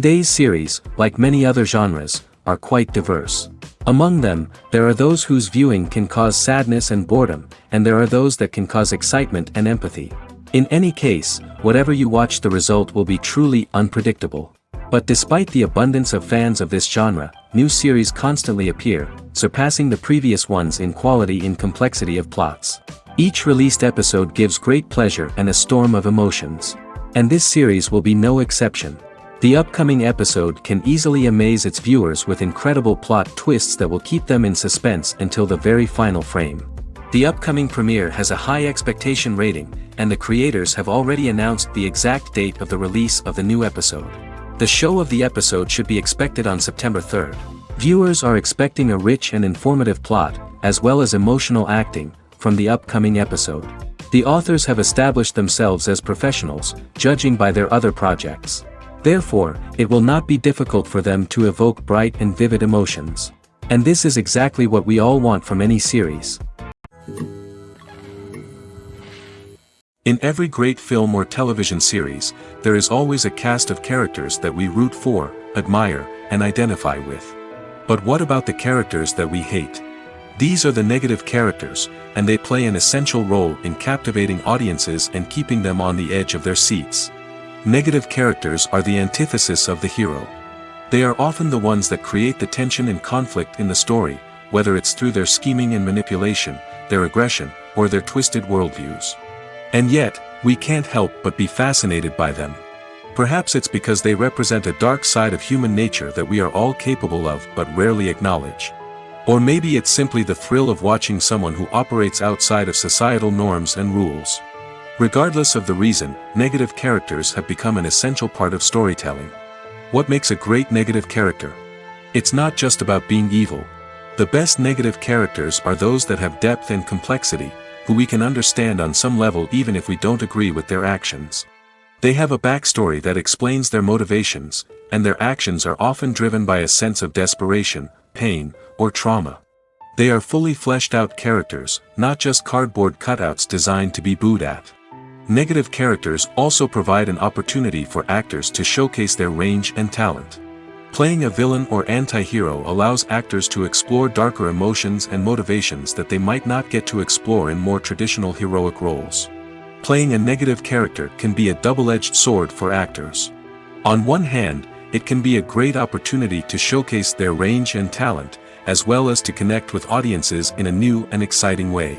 Today's series, like many other genres, are quite diverse. Among them, there are those whose viewing can cause sadness and boredom, and there are those that can cause excitement and empathy. In any case, whatever you watch, the result will be truly unpredictable. But despite the abundance of fans of this genre, new series constantly appear, surpassing the previous ones in quality and complexity of plots. Each released episode gives great pleasure and a storm of emotions. And this series will be no exception. The upcoming episode can easily amaze its viewers with incredible plot twists that will keep them in suspense until the very final frame. The upcoming premiere has a high expectation rating, and the creators have already announced the exact date of the release of the new episode. The show of the episode should be expected on September 3rd. Viewers are expecting a rich and informative plot, as well as emotional acting, from the upcoming episode. The authors have established themselves as professionals, judging by their other projects. Therefore, it will not be difficult for them to evoke bright and vivid emotions. And this is exactly what we all want from any series. In every great film or television series, there is always a cast of characters that we root for, admire, and identify with. But what about the characters that we hate? These are the negative characters, and they play an essential role in captivating audiences and keeping them on the edge of their seats. Negative characters are the antithesis of the hero. They are often the ones that create the tension and conflict in the story, whether it's through their scheming and manipulation, their aggression, or their twisted worldviews. And yet, we can't help but be fascinated by them. Perhaps it's because they represent a dark side of human nature that we are all capable of but rarely acknowledge. Or maybe it's simply the thrill of watching someone who operates outside of societal norms and rules. Regardless of the reason, negative characters have become an essential part of storytelling. What makes a great negative character? It's not just about being evil. The best negative characters are those that have depth and complexity, who we can understand on some level even if we don't agree with their actions. They have a backstory that explains their motivations, and their actions are often driven by a sense of desperation, pain, or trauma. They are fully fleshed out characters, not just cardboard cutouts designed to be booed at. Negative characters also provide an opportunity for actors to showcase their range and talent. Playing a villain or anti-hero allows actors to explore darker emotions and motivations that they might not get to explore in more traditional heroic roles. Playing a negative character can be a double-edged sword for actors. On one hand, it can be a great opportunity to showcase their range and talent, as well as to connect with audiences in a new and exciting way.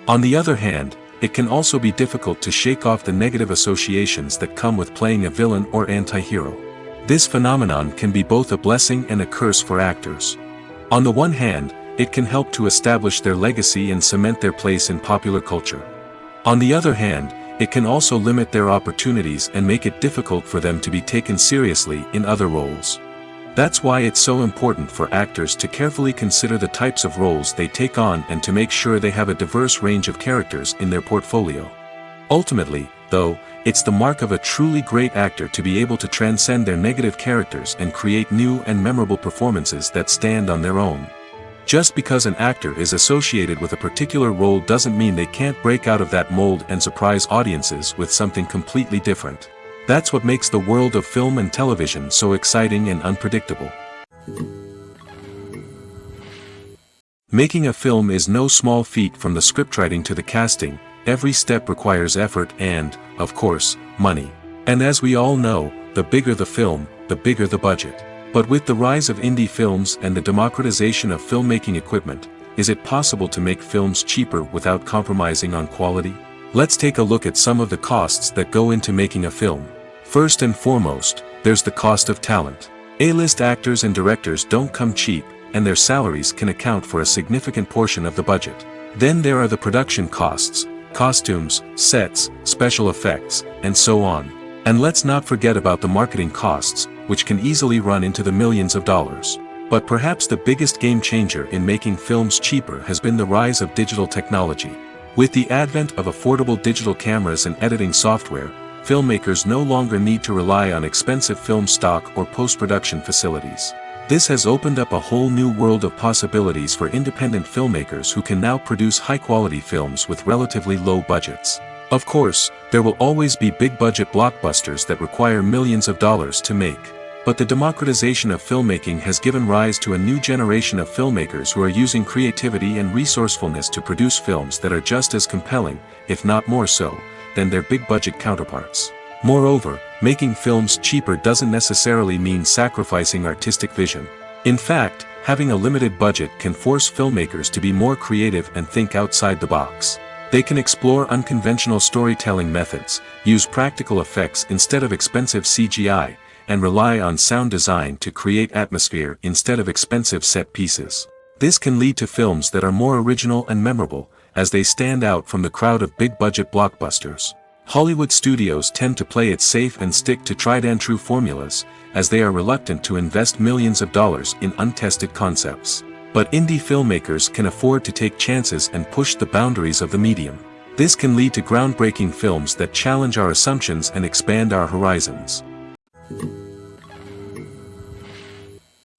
On the other hand, it can also be difficult to shake off the negative associations that come with playing a villain or anti-hero. This phenomenon can be both a blessing and a curse for actors. On the one hand, it can help to establish their legacy and cement their place in popular culture. On the other hand, it can also limit their opportunities and make it difficult for them to be taken seriously in other roles. That's why it's so important for actors to carefully consider the types of roles they take on and to make sure they have a diverse range of characters in their portfolio. Ultimately, though, it's the mark of a truly great actor to be able to transcend their negative characters and create new and memorable performances that stand on their own. Just because an actor is associated with a particular role doesn't mean they can't break out of that mold and surprise audiences with something completely different. That's what makes the world of film and television so exciting and unpredictable. Making a film is no small feat. From the scriptwriting to the casting, every step requires effort and, of course, money. And as we all know, the bigger the film, the bigger the budget. But with the rise of indie films and the democratization of filmmaking equipment, is it possible to make films cheaper without compromising on quality? Let's take a look at some of the costs that go into making a film. First and foremost, there's the cost of talent. A-list actors and directors don't come cheap, and their salaries can account for a significant portion of the budget. Then there are the production costs, costumes, sets, special effects, and so on. And let's not forget about the marketing costs, which can easily run into the millions of dollars. But perhaps the biggest game changer in making films cheaper has been the rise of digital technology. With the advent of affordable digital cameras and editing software, filmmakers no longer need to rely on expensive film stock or post-production facilities. This has opened up a whole new world of possibilities for independent filmmakers who can now produce high-quality films with relatively low budgets. Of course, there will always be big-budget blockbusters that require millions of dollars to make. But the democratization of filmmaking has given rise to a new generation of filmmakers who are using creativity and resourcefulness to produce films that are just as compelling, if not more so, than their big-budget counterparts. Moreover, making films cheaper doesn't necessarily mean sacrificing artistic vision. In fact, having a limited budget can force filmmakers to be more creative and think outside the box. They can explore unconventional storytelling methods, use practical effects instead of expensive CGI, and rely on sound design to create atmosphere instead of expensive set pieces. This can lead to films that are more original and memorable, as they stand out from the crowd of big-budget blockbusters. Hollywood studios tend to play it safe and stick to tried-and-true formulas, as they are reluctant to invest millions of dollars in untested concepts. But indie filmmakers can afford to take chances and push the boundaries of the medium. This can lead to groundbreaking films that challenge our assumptions and expand our horizons.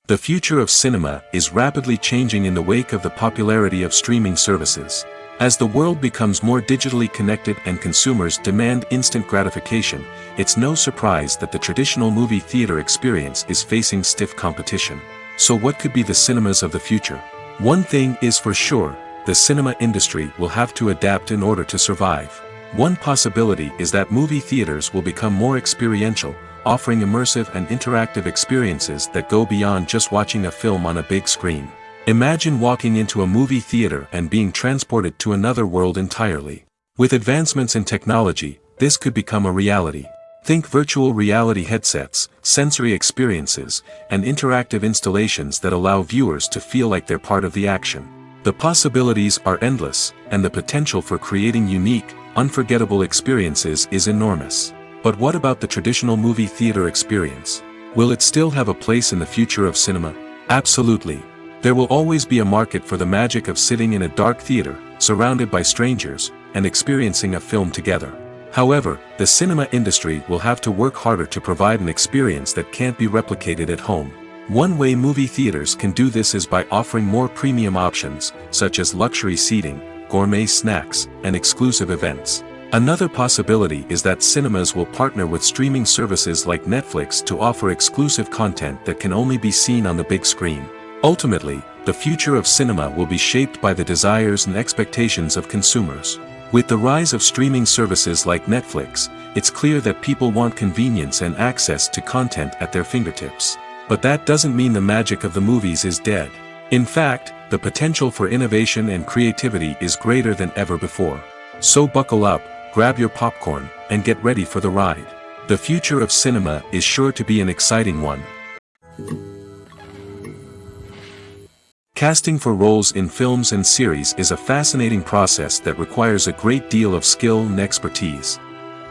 The future of cinema is rapidly changing in the wake of the popularity of streaming services. As the world becomes more digitally connected and consumers demand instant gratification, it's no surprise that the traditional movie theater experience is facing stiff competition. So what could be the cinemas of the future? One thing is for sure, the cinema industry will have to adapt in order to survive. One possibility is that movie theaters will become more experiential, offering immersive and interactive experiences that go beyond just watching a film on a big screen. Imagine walking into a movie theater and being transported to another world entirely. With advancements in technology, this could become a reality. Think virtual reality headsets, sensory experiences, and interactive installations that allow viewers to feel like they're part of the action. The possibilities are endless, and the potential for creating unique, unforgettable experiences is enormous. But what about the traditional movie theater experience? Will it still have a place in the future of cinema? Absolutely. There will always be a market for the magic of sitting in a dark theater, surrounded by strangers, and experiencing a film together. However, the cinema industry will have to work harder to provide an experience that can't be replicated at home. One way movie theaters can do this is by offering more premium options, such as luxury seating, gourmet snacks, and exclusive events. Another possibility is that cinemas will partner with streaming services like Netflix to offer exclusive content that can only be seen on the big screen. Ultimately, the future of cinema will be shaped by the desires and expectations of consumers. With the rise of streaming services like Netflix, it's clear that people want convenience and access to content at their fingertips. But that doesn't mean the magic of the movies is dead. In fact, the potential for innovation and creativity is greater than ever before. So buckle up, grab your popcorn, and get ready for the ride. The future of cinema is sure to be an exciting one. Casting for roles in films and series is a fascinating process that requires a great deal of skill and expertise.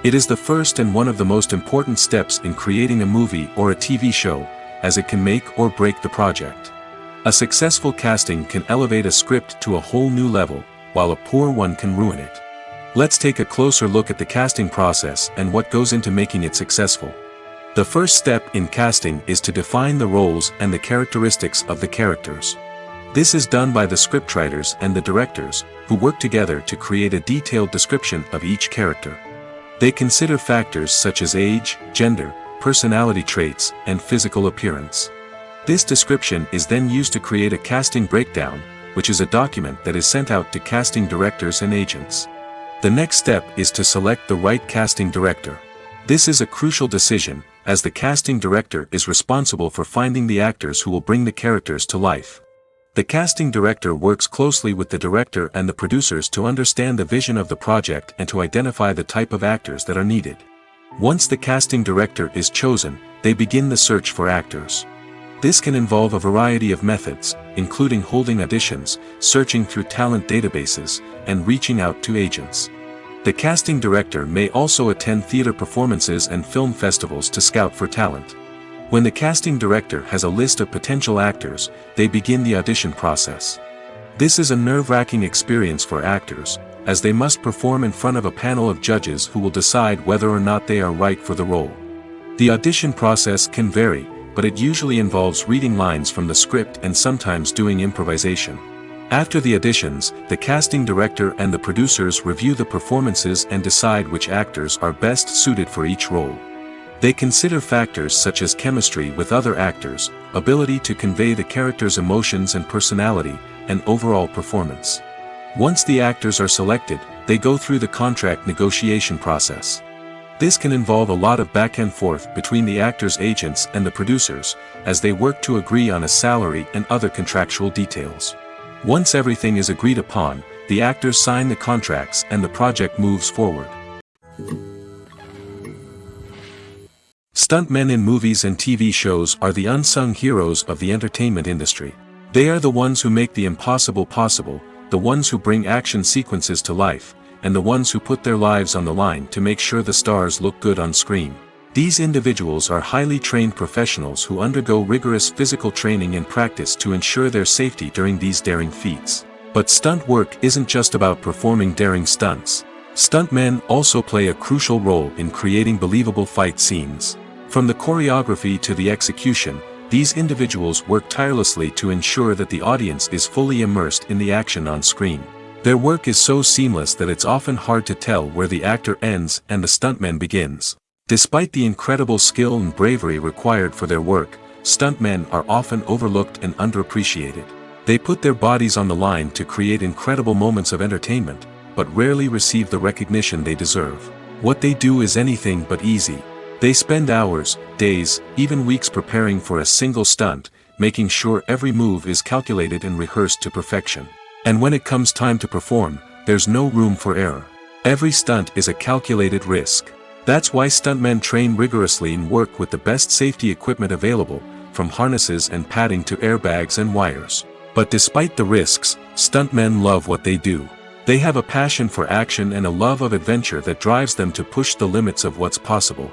It is the first and one of the most important steps in creating a movie or a TV show, as it can make or break the project. A successful casting can elevate a script to a whole new level, while a poor one can ruin it. Let's take a closer look at the casting process and what goes into making it successful. The first step in casting is to define the roles and the characteristics of the characters. This is done by the scriptwriters and the directors, who work together to create a detailed description of each character. They consider factors such as age, gender, personality traits, and physical appearance. This description is then used to create a casting breakdown, which is a document that is sent out to casting directors and agents. The next step is to select the right casting director. This is a crucial decision, as the casting director is responsible for finding the actors who will bring the characters to life. The casting director works closely with the director and the producers to understand the vision of the project and to identify the type of actors that are needed. Once the casting director is chosen, they begin the search for actors. This can involve a variety of methods, including holding auditions, searching through talent databases, and reaching out to agents. The casting director may also attend theater performances and film festivals to scout for talent. When the casting director has a list of potential actors, they begin the audition process. This is a nerve-wracking experience for actors, as they must perform in front of a panel of judges who will decide whether or not they are right for the role. The audition process can vary, but it usually involves reading lines from the script and sometimes doing improvisation. After the auditions, the casting director and the producers review the performances and decide which actors are best suited for each role. They consider factors such as chemistry with other actors, ability to convey the character's emotions and personality, and overall performance. Once the actors are selected, they go through the contract negotiation process. This can involve a lot of back and forth between the actors' agents and the producers, as they work to agree on a salary and other contractual details. Once everything is agreed upon, the actors sign the contracts and the project moves forward. Stuntmen in movies and TV shows are the unsung heroes of the entertainment industry. They are the ones who make the impossible possible, the ones who bring action sequences to life, and the ones who put their lives on the line to make sure the stars look good on screen. These individuals are highly trained professionals who undergo rigorous physical training and practice to ensure their safety during these daring feats. But stunt work isn't just about performing daring stunts. Stuntmen also play a crucial role in creating believable fight scenes. From the choreography to the execution, these individuals work tirelessly to ensure that the audience is fully immersed in the action on screen. Their work is so seamless that it's often hard to tell where the actor ends and the stuntman begins. Despite the incredible skill and bravery required for their work, stuntmen are often overlooked and underappreciated. They put their bodies on the line to create incredible moments of entertainment, but rarely receive the recognition they deserve. What they do is anything but easy. They spend hours, days, even weeks preparing for a single stunt, making sure every move is calculated and rehearsed to perfection. And when it comes time to perform, there's no room for error. Every stunt is a calculated risk. That's why stuntmen train rigorously and work with the best safety equipment available, from harnesses and padding to airbags and wires. But despite the risks, stuntmen love what they do. They have a passion for action and a love of adventure that drives them to push the limits of what's possible.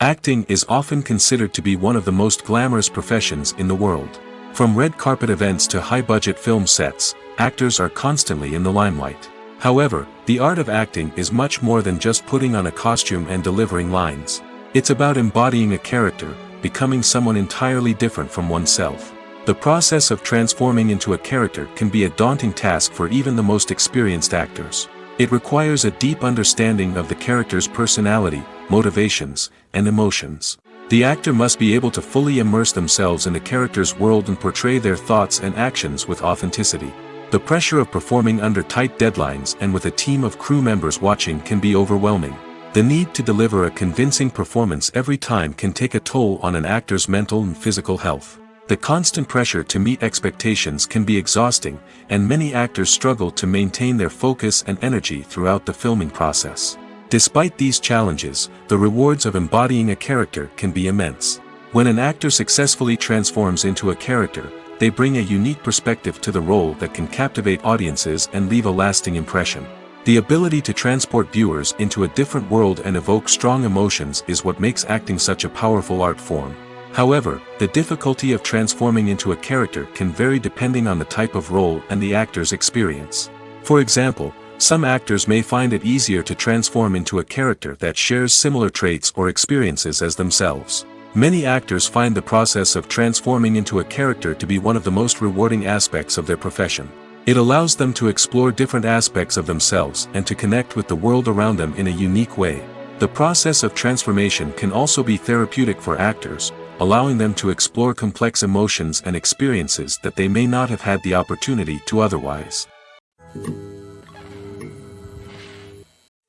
Acting is often considered to be one of the most glamorous professions in the world. From red carpet events to high-budget film sets, actors are constantly in the limelight. However, the art of acting is much more than just putting on a costume and delivering lines. It's about embodying a character, becoming someone entirely different from oneself. The process of transforming into a character can be a daunting task for even the most experienced actors. It requires a deep understanding of the character's personality, motivations, and emotions. The actor must be able to fully immerse themselves in the character's world and portray their thoughts and actions with authenticity. The pressure of performing under tight deadlines and with a team of crew members watching can be overwhelming. The need to deliver a convincing performance every time can take a toll on an actor's mental and physical health. The constant pressure to meet expectations can be exhausting, and many actors struggle to maintain their focus and energy throughout the filming process. Despite these challenges, the rewards of embodying a character can be immense. When an actor successfully transforms into a character, they bring a unique perspective to the role that can captivate audiences and leave a lasting impression. The ability to transport viewers into a different world and evoke strong emotions is what makes acting such a powerful art form. However, the difficulty of transforming into a character can vary depending on the type of role and the actor's experience. For example, some actors may find it easier to transform into a character that shares similar traits or experiences as themselves. Many actors find the process of transforming into a character to be one of the most rewarding aspects of their profession. It allows them to explore different aspects of themselves and to connect with the world around them in a unique way. The process of transformation can also be therapeutic for actors, allowing them to explore complex emotions and experiences that they may not have had the opportunity to otherwise.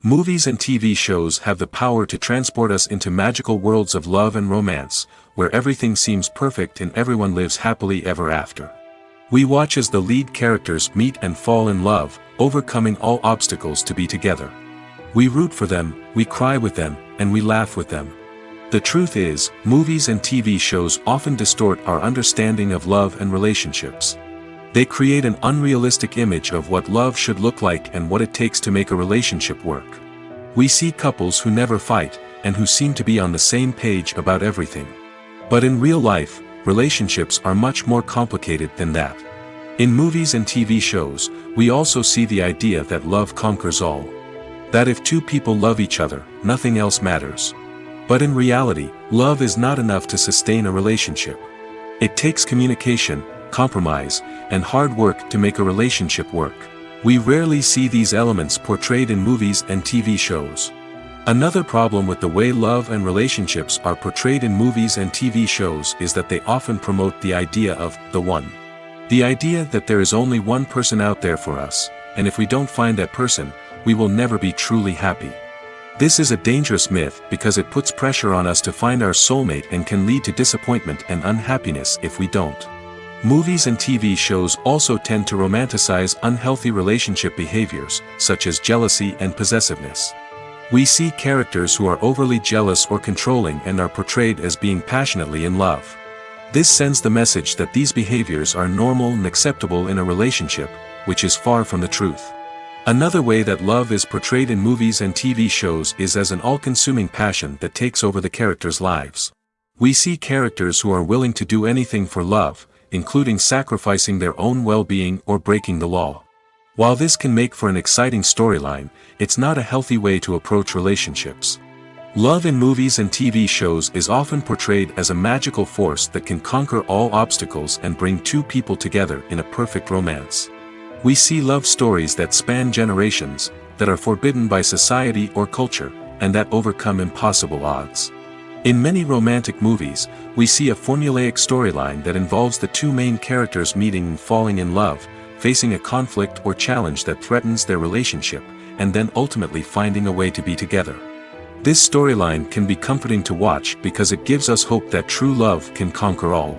Movies and TV shows have the power to transport us into magical worlds of love and romance, where everything seems perfect and everyone lives happily ever after. We watch as the lead characters meet and fall in love, overcoming all obstacles to be together. We root for them, we cry with them, and we laugh with them. The truth is, movies and TV shows often distort our understanding of love and relationships. They create an unrealistic image of what love should look like and what it takes to make a relationship work. We see couples who never fight, and who seem to be on the same page about everything. But in real life, relationships are much more complicated than that. In movies and TV shows, we also see the idea that love conquers all. That if two people love each other, nothing else matters. But in reality, love is not enough to sustain a relationship. It takes communication, compromise, and hard work to make a relationship work. We rarely see these elements portrayed in movies and TV shows. Another problem with the way love and relationships are portrayed in movies and TV shows is that they often promote the idea of the one. The idea that there is only one person out there for us, and if we don't find that person, we will never be truly happy. This is a dangerous myth because it puts pressure on us to find our soulmate and can lead to disappointment and unhappiness if we don't. Movies and TV shows also tend to romanticize unhealthy relationship behaviors, such as jealousy and possessiveness. We see characters who are overly jealous or controlling and are portrayed as being passionately in love. This sends the message that these behaviors are normal and acceptable in a relationship, which is far from the truth. Another way that love is portrayed in movies and TV shows is as an all-consuming passion that takes over the characters' lives. We see characters who are willing to do anything for love, including sacrificing their own well-being or breaking the law. While this can make for an exciting storyline, it's not a healthy way to approach relationships. Love in movies and TV shows is often portrayed as a magical force that can conquer all obstacles and bring two people together in a perfect romance. We see love stories that span generations, that are forbidden by society or culture, and that overcome impossible odds. In many romantic movies, we see a formulaic storyline that involves the two main characters meeting and falling in love, facing a conflict or challenge that threatens their relationship, and then ultimately finding a way to be together. This storyline can be comforting to watch because it gives us hope that true love can conquer all.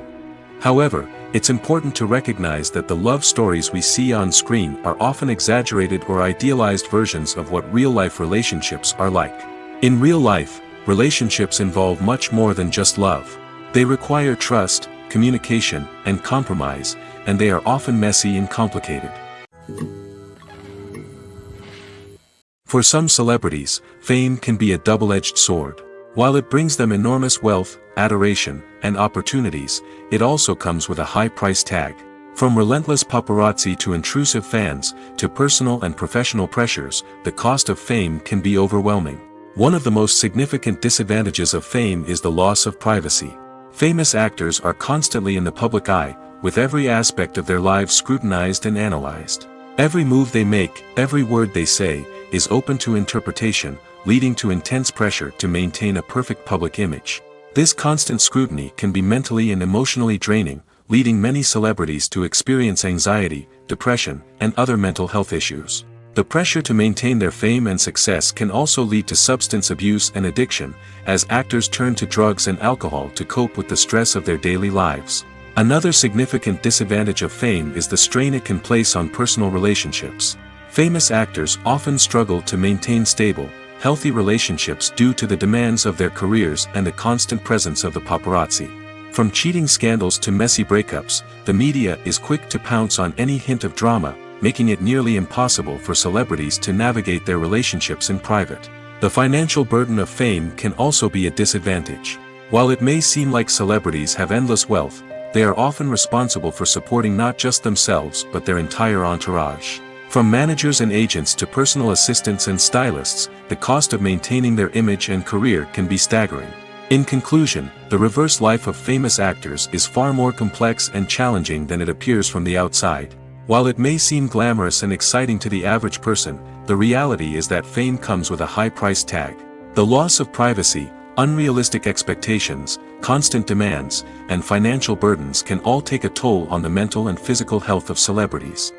However, it's important to recognize that the love stories we see on screen are often exaggerated or idealized versions of what real-life relationships are like. In real life, relationships involve much more than just love. They require trust, communication, and compromise, and they are often messy and complicated. For some celebrities, fame can be a double-edged sword. While it brings them enormous wealth, adoration, and opportunities, it also comes with a high price tag. From relentless paparazzi to intrusive fans, to personal and professional pressures, the cost of fame can be overwhelming. One of the most significant disadvantages of fame is the loss of privacy. Famous actors are constantly in the public eye, with every aspect of their lives scrutinized and analyzed. Every move they make, every word they say, is open to interpretation, leading to intense pressure to maintain a perfect public image. This constant scrutiny can be mentally and emotionally draining, leading many celebrities to experience anxiety, depression, and other mental health issues. The pressure to maintain their fame and success can also lead to substance abuse and addiction, as actors turn to drugs and alcohol to cope with the stress of their daily lives. Another significant disadvantage of fame is the strain it can place on personal relationships. Famous actors often struggle to maintain stable, healthy relationships due to the demands of their careers and the constant presence of the paparazzi. From cheating scandals to messy breakups, the media is quick to pounce on any hint of drama, making it nearly impossible for celebrities to navigate their relationships in private. The financial burden of fame can also be a disadvantage. While it may seem like celebrities have endless wealth, they are often responsible for supporting not just themselves but their entire entourage. From managers and agents to personal assistants and stylists, the cost of maintaining their image and career can be staggering. In conclusion, the reverse life of famous actors is far more complex and challenging than it appears from the outside. While it may seem glamorous and exciting to the average person, the reality is that fame comes with a high price tag. The loss of privacy, unrealistic expectations, constant demands, and financial burdens can all take a toll on the mental and physical health of celebrities.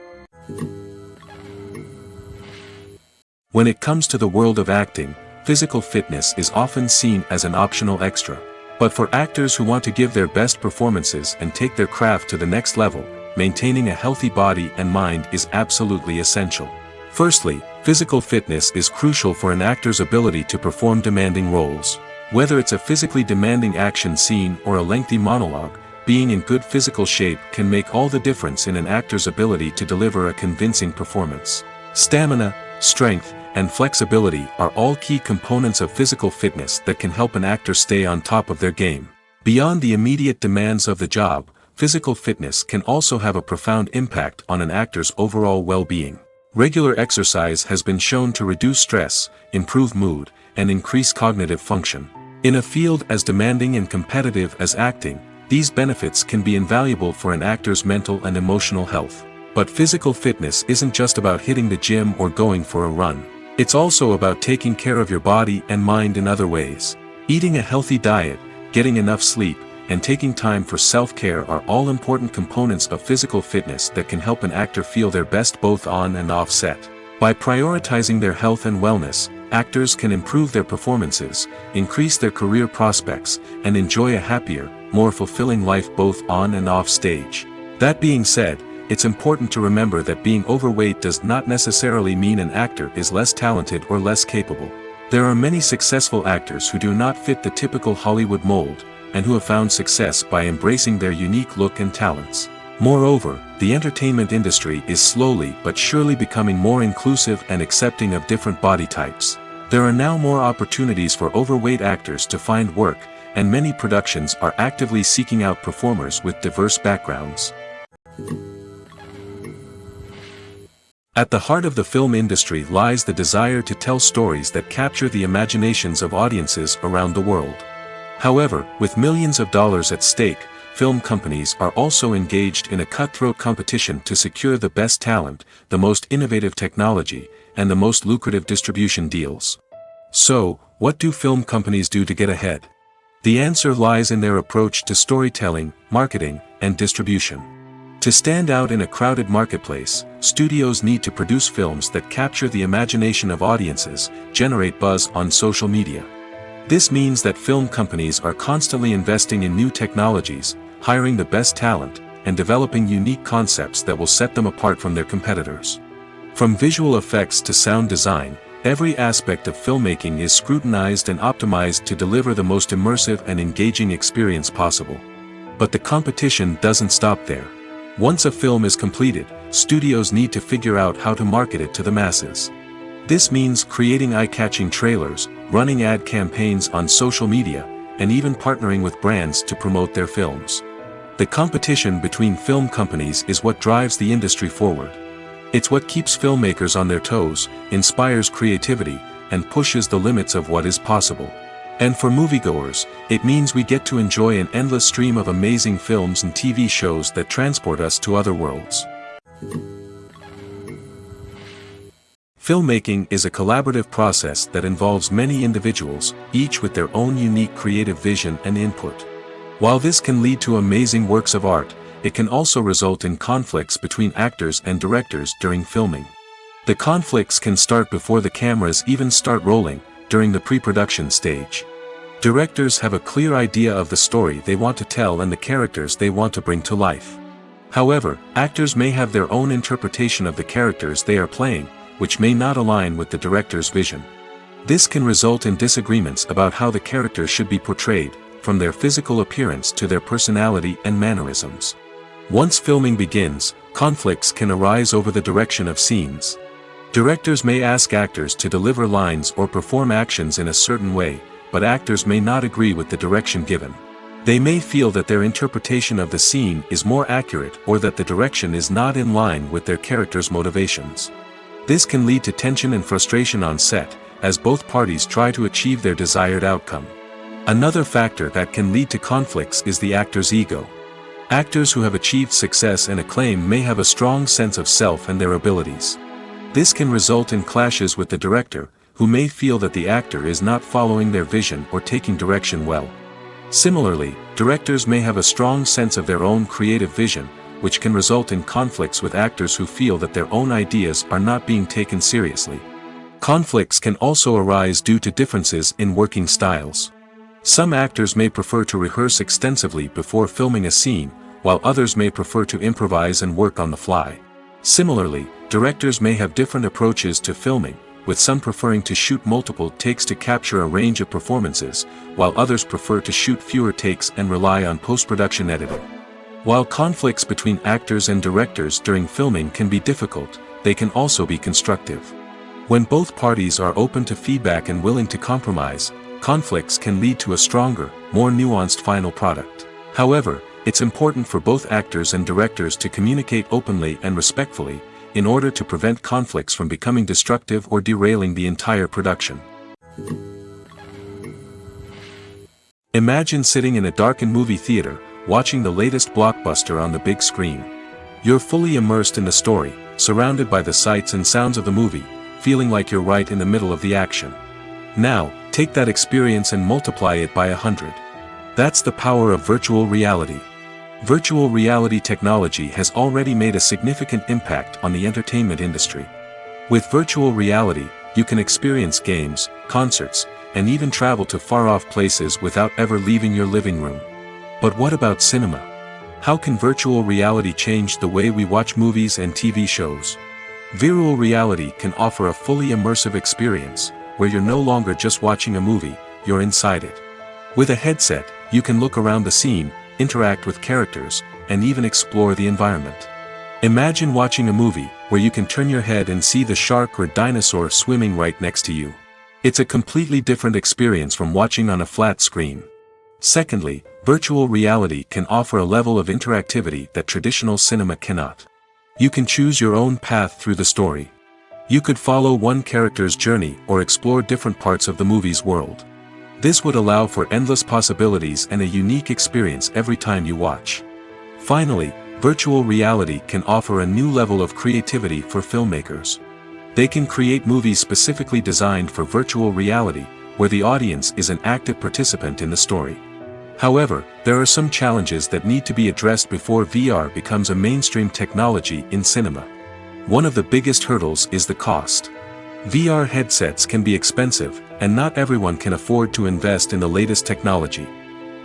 When it comes to the world of acting, physical fitness is often seen as an optional extra. But for actors who want to give their best performances and take their craft to the next level, maintaining a healthy body and mind is absolutely essential. Firstly, physical fitness is crucial for an actor's ability to perform demanding roles. Whether it's a physically demanding action scene or a lengthy monologue, being in good physical shape can make all the difference in an actor's ability to deliver a convincing performance. Stamina, strength, and flexibility are all key components of physical fitness that can help an actor stay on top of their game. Beyond the immediate demands of the job, physical fitness can also have a profound impact on an actor's overall well-being. Regular exercise has been shown to reduce stress, improve mood, and increase cognitive function. In a field as demanding and competitive as acting, these benefits can be invaluable for an actor's mental and emotional health. But physical fitness isn't just about hitting the gym or going for a run. It's also about taking care of your body and mind in other ways. Eating a healthy diet, getting enough sleep, and taking time for self-care are all important components of physical fitness that can help an actor feel their best both on and off set. By prioritizing their health and wellness, actors can improve their performances, increase their career prospects, and enjoy a happier, more fulfilling life both on and off stage. That being said, it's important to remember that being overweight does not necessarily mean an actor is less talented or less capable. There are many successful actors who do not fit the typical Hollywood mold, and who have found success by embracing their unique look and talents. Moreover, the entertainment industry is slowly but surely becoming more inclusive and accepting of different body types. There are now more opportunities for overweight actors to find work, and many productions are actively seeking out performers with diverse backgrounds. At the heart of the film industry lies the desire to tell stories that capture the imaginations of audiences around the world. However, with millions of dollars at stake, film companies are also engaged in a cutthroat competition to secure the best talent, the most innovative technology, and the most lucrative distribution deals. So, what do film companies do to get ahead? The answer lies in their approach to storytelling, marketing, and distribution. To stand out in a crowded marketplace, studios need to produce films that capture the imagination of audiences, generate buzz on social media. This means that film companies are constantly investing in new technologies, hiring the best talent, and developing unique concepts that will set them apart from their competitors. From visual effects to sound design, every aspect of filmmaking is scrutinized and optimized to deliver the most immersive and engaging experience possible. But the competition doesn't stop there. Once a film is completed, studios need to figure out how to market it to the masses. This means creating eye-catching trailers, running ad campaigns on social media, and even partnering with brands to promote their films. The competition between film companies is what drives the industry forward. It's what keeps filmmakers on their toes, inspires creativity, and pushes the limits of what is possible. And for moviegoers, it means we get to enjoy an endless stream of amazing films and TV shows that transport us to other worlds. Filmmaking is a collaborative process that involves many individuals, each with their own unique creative vision and input. While this can lead to amazing works of art, it can also result in conflicts between actors and directors during filming. The conflicts can start before the cameras even start rolling, during the pre-production stage. Directors have a clear idea of the story they want to tell and the characters they want to bring to life. However, actors may have their own interpretation of the characters they are playing, which may not align with the director's vision. This can result in disagreements about how the characters should be portrayed, from their physical appearance to their personality and mannerisms. Once filming begins, conflicts can arise over the direction of scenes. Directors may ask actors to deliver lines or perform actions in a certain way, but actors may not agree with the direction given. They may feel that their interpretation of the scene is more accurate or that the direction is not in line with their character's motivations. This can lead to tension and frustration on set, as both parties try to achieve their desired outcome. Another factor that can lead to conflicts is the actor's ego. Actors who have achieved success and acclaim may have a strong sense of self and their abilities. This can result in clashes with the director, who may feel that the actor is not following their vision or taking direction well. Similarly, directors may have a strong sense of their own creative vision, which can result in conflicts with actors who feel that their own ideas are not being taken seriously. Conflicts can also arise due to differences in working styles. Some actors may prefer to rehearse extensively before filming a scene, while others may prefer to improvise and work on the fly. Similarly, directors may have different approaches to filming, with some preferring to shoot multiple takes to capture a range of performances, while others prefer to shoot fewer takes and rely on post-production editing. While conflicts between actors and directors during filming can be difficult, they can also be constructive. When both parties are open to feedback and willing to compromise, conflicts can lead to a stronger, more nuanced final product. However, it's important for both actors and directors to communicate openly and respectfully, in order to prevent conflicts from becoming destructive or derailing the entire production. Imagine sitting in a darkened movie theater, watching the latest blockbuster on the big screen. You're fully immersed in the story, surrounded by the sights and sounds of the movie, feeling like you're right in the middle of the action. Now, take that experience and multiply it by 100. That's the power of virtual reality. Virtual reality technology has already made a significant impact on the entertainment industry. With virtual reality, you can experience games, concerts, and even travel to far-off places without ever leaving your living room. But what about cinema? How can virtual reality change the way we watch movies and TV shows? Virtual reality can offer a fully immersive experience, where you're no longer just watching a movie, you're inside it. With a headset, you can look around the scene, interact with characters, and even explore the environment. Imagine watching a movie, where you can turn your head and see the shark or dinosaur swimming right next to you. It's a completely different experience from watching on a flat screen. Secondly, virtual reality can offer a level of interactivity that traditional cinema cannot. You can choose your own path through the story. You could follow one character's journey or explore different parts of the movie's world. This would allow for endless possibilities and a unique experience every time you watch. Finally, virtual reality can offer a new level of creativity for filmmakers. They can create movies specifically designed for virtual reality, where the audience is an active participant in the story. However, there are some challenges that need to be addressed before VR becomes a mainstream technology in cinema. One of the biggest hurdles is the cost. VR headsets can be expensive, and not everyone can afford to invest in the latest technology.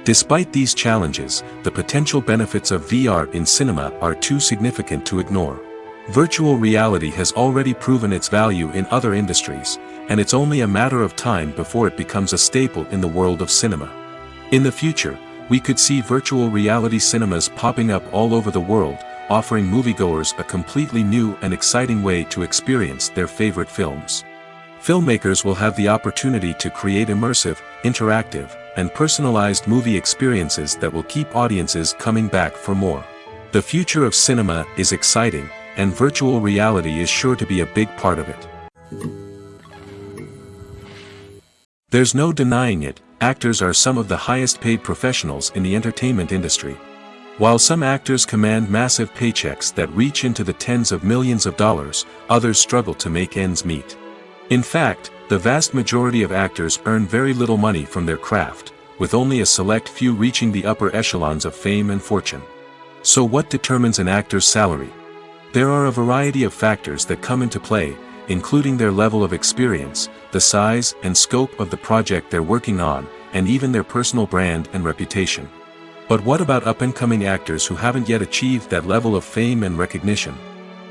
Despite these challenges, the potential benefits of VR in cinema are too significant to ignore. Virtual reality has already proven its value in other industries, and it's only a matter of time before it becomes a staple in the world of cinema. In the future, we could see virtual reality cinemas popping up all over the world, offering moviegoers a completely new and exciting way to experience their favorite films. Filmmakers will have the opportunity to create immersive, interactive, and personalized movie experiences that will keep audiences coming back for more. The future of cinema is exciting, and virtual reality is sure to be a big part of it. There's no denying it, actors are some of the highest paid professionals in the entertainment industry. While some actors command massive paychecks that reach into the tens of millions of dollars, others struggle to make ends meet. In fact, the vast majority of actors earn very little money from their craft, with only a select few reaching the upper echelons of fame and fortune. So what determines an actor's salary? There are a variety of factors that come into play, including their level of experience, the size and scope of the project they're working on, and even their personal brand and reputation. But what about up-and-coming actors who haven't yet achieved that level of fame and recognition?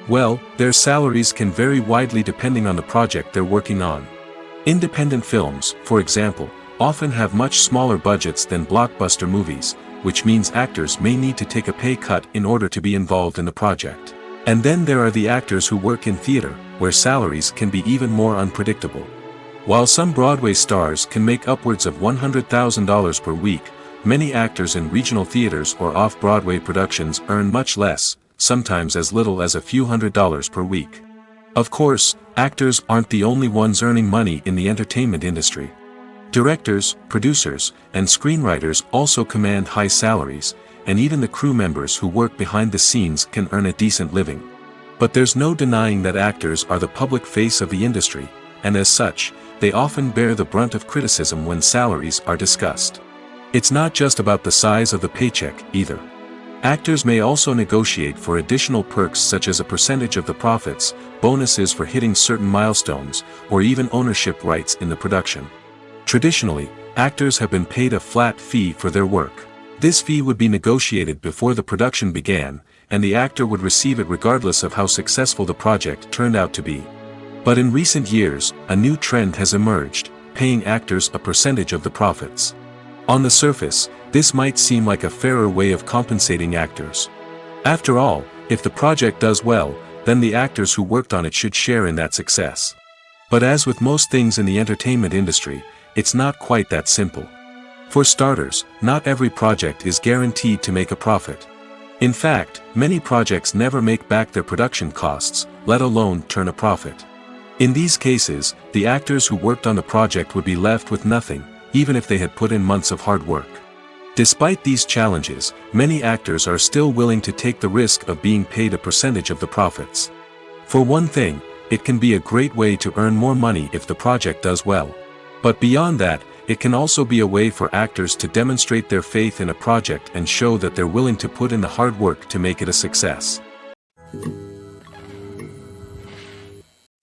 Well, their salaries can vary widely depending on the project they're working on. Independent films, for example, often have much smaller budgets than blockbuster movies, which means actors may need to take a pay cut in order to be involved in the project. And then there are the actors who work in theater, where salaries can be even more unpredictable. While some Broadway stars can make upwards of $100,000 per week, many actors in regional theaters or off-Broadway productions earn much less, sometimes as little as a few $100s per week. Of course, actors aren't the only ones earning money in the entertainment industry. Directors, producers, and screenwriters also command high salaries, and even the crew members who work behind the scenes can earn a decent living. But there's no denying that actors are the public face of the industry, and as such, they often bear the brunt of criticism when salaries are discussed. It's not just about the size of the paycheck, either. Actors may also negotiate for additional perks such as a percentage of the profits, bonuses for hitting certain milestones, or even ownership rights in the production. Traditionally, actors have been paid a flat fee for their work. This fee would be negotiated before the production began, and the actor would receive it regardless of how successful the project turned out to be. But in recent years, a new trend has emerged, paying actors a percentage of the profits. On the surface, this might seem like a fairer way of compensating actors. After all, if the project does well, then the actors who worked on it should share in that success. But as with most things in the entertainment industry, it's not quite that simple. For starters, not every project is guaranteed to make a profit. In fact, many projects never make back their production costs, let alone turn a profit. In these cases, the actors who worked on the project would be left with nothing, even if they had put in months of hard work. Despite these challenges, many actors are still willing to take the risk of being paid a percentage of the profits. For one thing, it can be a great way to earn more money if the project does well. But beyond that, it can also be a way for actors to demonstrate their faith in a project and show that they're willing to put in the hard work to make it a success.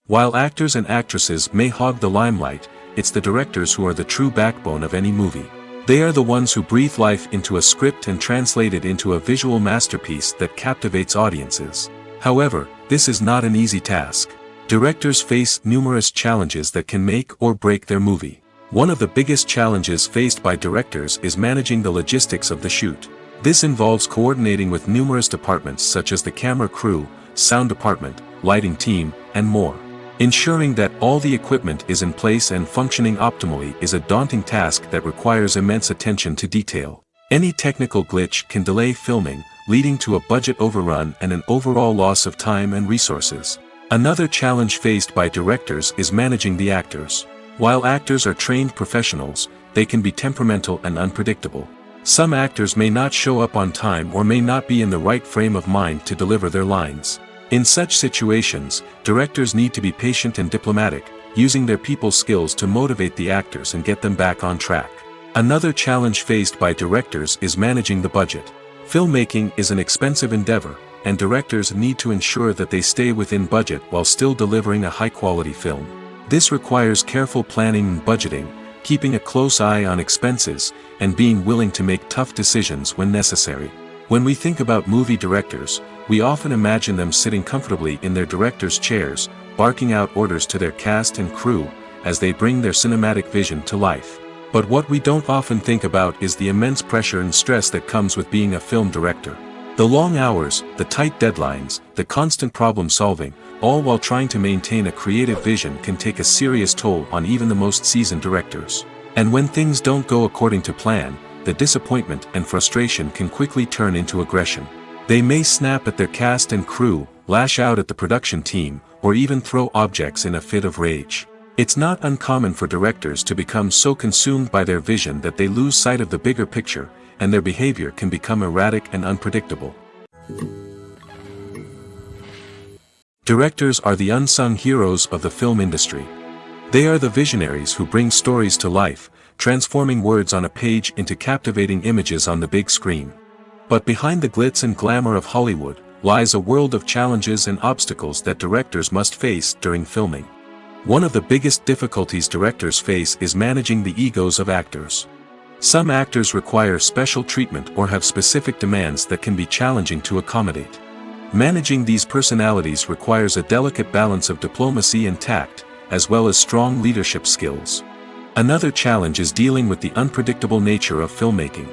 While actors and actresses may hog the limelight, it's the directors who are the true backbone of any movie. They are the ones who breathe life into a script and translate it into a visual masterpiece that captivates audiences. However, this is not an easy task. Directors face numerous challenges that can make or break their movie. One of the biggest challenges faced by directors is managing the logistics of the shoot. This involves coordinating with numerous departments such as the camera crew, sound department, lighting team, and more. Ensuring that all the equipment is in place and functioning optimally is a daunting task that requires immense attention to detail. Any technical glitch can delay filming, leading to a budget overrun and an overall loss of time and resources. Another challenge faced by directors is managing the actors. While actors are trained professionals, they can be temperamental and unpredictable. Some actors may not show up on time or may not be in the right frame of mind to deliver their lines. In such situations, directors need to be patient and diplomatic, using their people skills to motivate the actors and get them back on track. Another challenge faced by directors is managing the budget. Filmmaking is an expensive endeavor, and directors need to ensure that they stay within budget while still delivering a high-quality film. This requires careful planning and budgeting, keeping a close eye on expenses, and being willing to make tough decisions when necessary. When we think about movie directors, we often imagine them sitting comfortably in their director's chairs, barking out orders to their cast and crew, as they bring their cinematic vision to life. But what we don't often think about is the immense pressure and stress that comes with being a film director. The long hours, the tight deadlines, the constant problem solving, all while trying to maintain a creative vision can take a serious toll on even the most seasoned directors. And when things don't go according to plan, the disappointment and frustration can quickly turn into aggression. They may snap at their cast and crew, lash out at the production team, or even throw objects in a fit of rage. It's not uncommon for directors to become so consumed by their vision that they lose sight of the bigger picture, and their behavior can become erratic and unpredictable. Directors are the unsung heroes of the film industry. They are the visionaries who bring stories to life, transforming words on a page into captivating images on the big screen. But behind the glitz and glamour of Hollywood lies a world of challenges and obstacles that directors must face during filming. One of the biggest difficulties directors face is managing the egos of actors. Some actors require special treatment or have specific demands that can be challenging to accommodate. Managing these personalities requires a delicate balance of diplomacy and tact, as well as strong leadership skills. Another challenge is dealing with the unpredictable nature of filmmaking.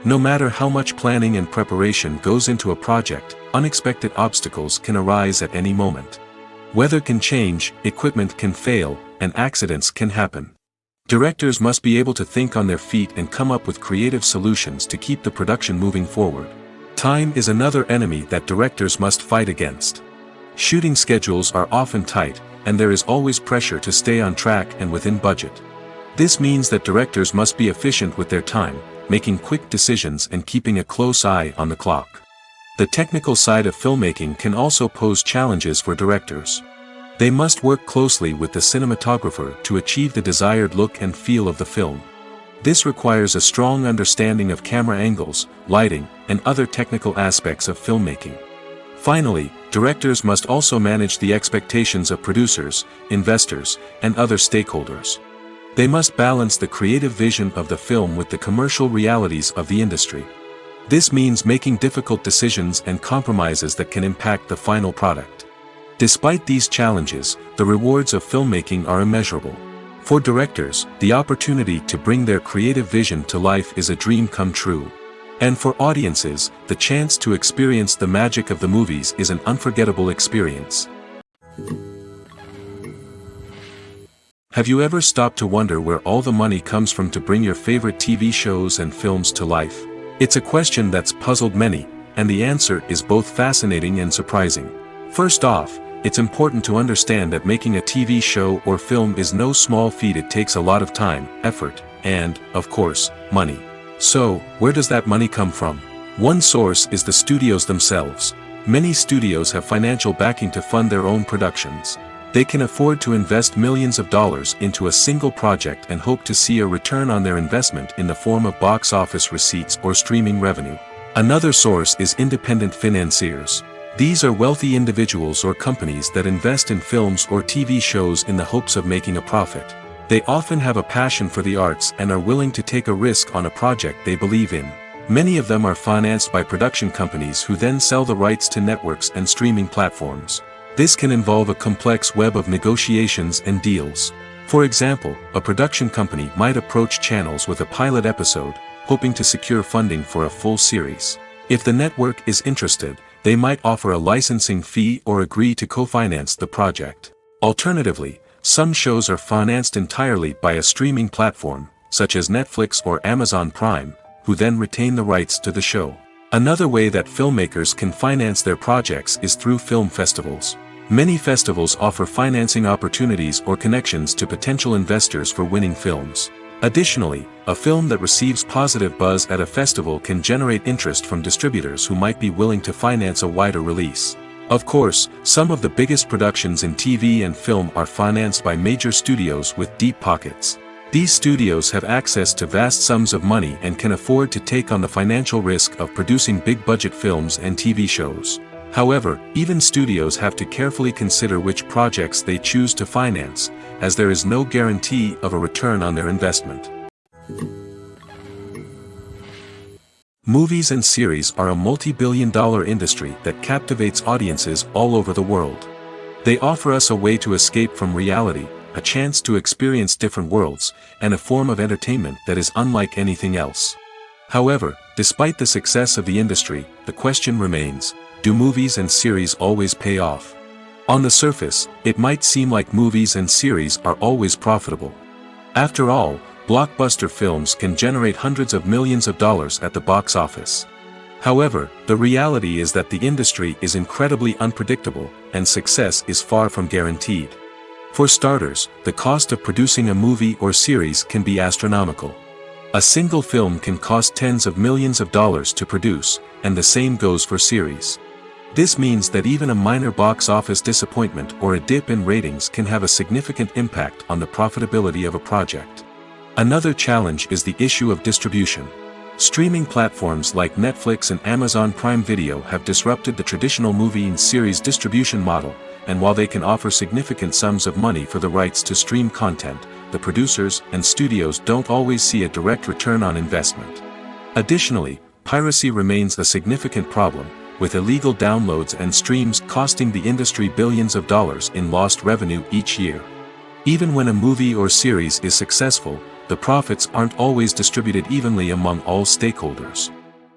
No matter how much planning and preparation goes into a project, unexpected obstacles can arise at any moment. Weather can change, equipment can fail, and accidents can happen. Directors must be able to think on their feet and come up with creative solutions to keep the production moving forward. Time is another enemy that directors must fight against. Shooting schedules are often tight, and there is always pressure to stay on track and within budget. This means that directors must be efficient with their time, making quick decisions and keeping a close eye on the clock. The technical side of filmmaking can also pose challenges for directors. They must work closely with the cinematographer to achieve the desired look and feel of the film. This requires a strong understanding of camera angles, lighting, and other technical aspects of filmmaking. Finally, directors must also manage the expectations of producers, investors, and other stakeholders. They must balance the creative vision of the film with the commercial realities of the industry. This means making difficult decisions and compromises that can impact the final product. Despite these challenges, the rewards of filmmaking are immeasurable. For directors, the opportunity to bring their creative vision to life is a dream come true. And for audiences, the chance to experience the magic of the movies is an unforgettable experience. Have you ever stopped to wonder where all the money comes from to bring your favorite TV shows and films to life? It's a question that's puzzled many, and the answer is both fascinating and surprising. First off, it's important to understand that making a TV show or film is no small feat. It takes a lot of time, effort, and, of course, money. So, where does that money come from? One source is the studios themselves. Many studios have financial backing to fund their own productions. They can afford to invest millions of dollars into a single project and hope to see a return on their investment in the form of box office receipts or streaming revenue. Another source is independent financiers. These are wealthy individuals or companies that invest in films or TV shows in the hopes of making a profit. They often have a passion for the arts and are willing to take a risk on a project they believe in. Many of them are financed by production companies who then sell the rights to networks and streaming platforms. This can involve a complex web of negotiations and deals. For example, a production company might approach channels with a pilot episode, hoping to secure funding for a full series. If the network is interested, they might offer a licensing fee or agree to co-finance the project. Alternatively, some shows are financed entirely by a streaming platform, such as Netflix or Amazon Prime, who then retain the rights to the show. Another way that filmmakers can finance their projects is through film festivals. Many festivals offer financing opportunities or connections to potential investors for winning films. Additionally, a film that receives positive buzz at a festival can generate interest from distributors who might be willing to finance a wider release. Of course, some of the biggest productions in TV and film are financed by major studios with deep pockets. These studios have access to vast sums of money and can afford to take on the financial risk of producing big-budget films and TV shows. However, even studios have to carefully consider which projects they choose to finance, as there is no guarantee of a return on their investment. Movies and series are a multi-billion-dollar industry that captivates audiences all over the world. They offer us a way to escape from reality, a chance to experience different worlds, and a form of entertainment that is unlike anything else. However, despite the success of the industry, the question remains, do movies and series always pay off? On the surface, it might seem like movies and series are always profitable. After all, blockbuster films can generate hundreds of millions of dollars at the box office. However, the reality is that the industry is incredibly unpredictable, and success is far from guaranteed. For starters, the cost of producing a movie or series can be astronomical. A single film can cost tens of millions of dollars to produce, and the same goes for series. This means that even a minor box office disappointment or a dip in ratings can have a significant impact on the profitability of a project. Another challenge is the issue of distribution. Streaming platforms like Netflix and Amazon Prime Video have disrupted the traditional movie and series distribution model, and while they can offer significant sums of money for the rights to stream content, the producers and studios don't always see a direct return on investment. Additionally, piracy remains a significant problem, with illegal downloads and streams costing the industry billions of dollars in lost revenue each year. Even when a movie or series is successful, the profits aren't always distributed evenly among all stakeholders.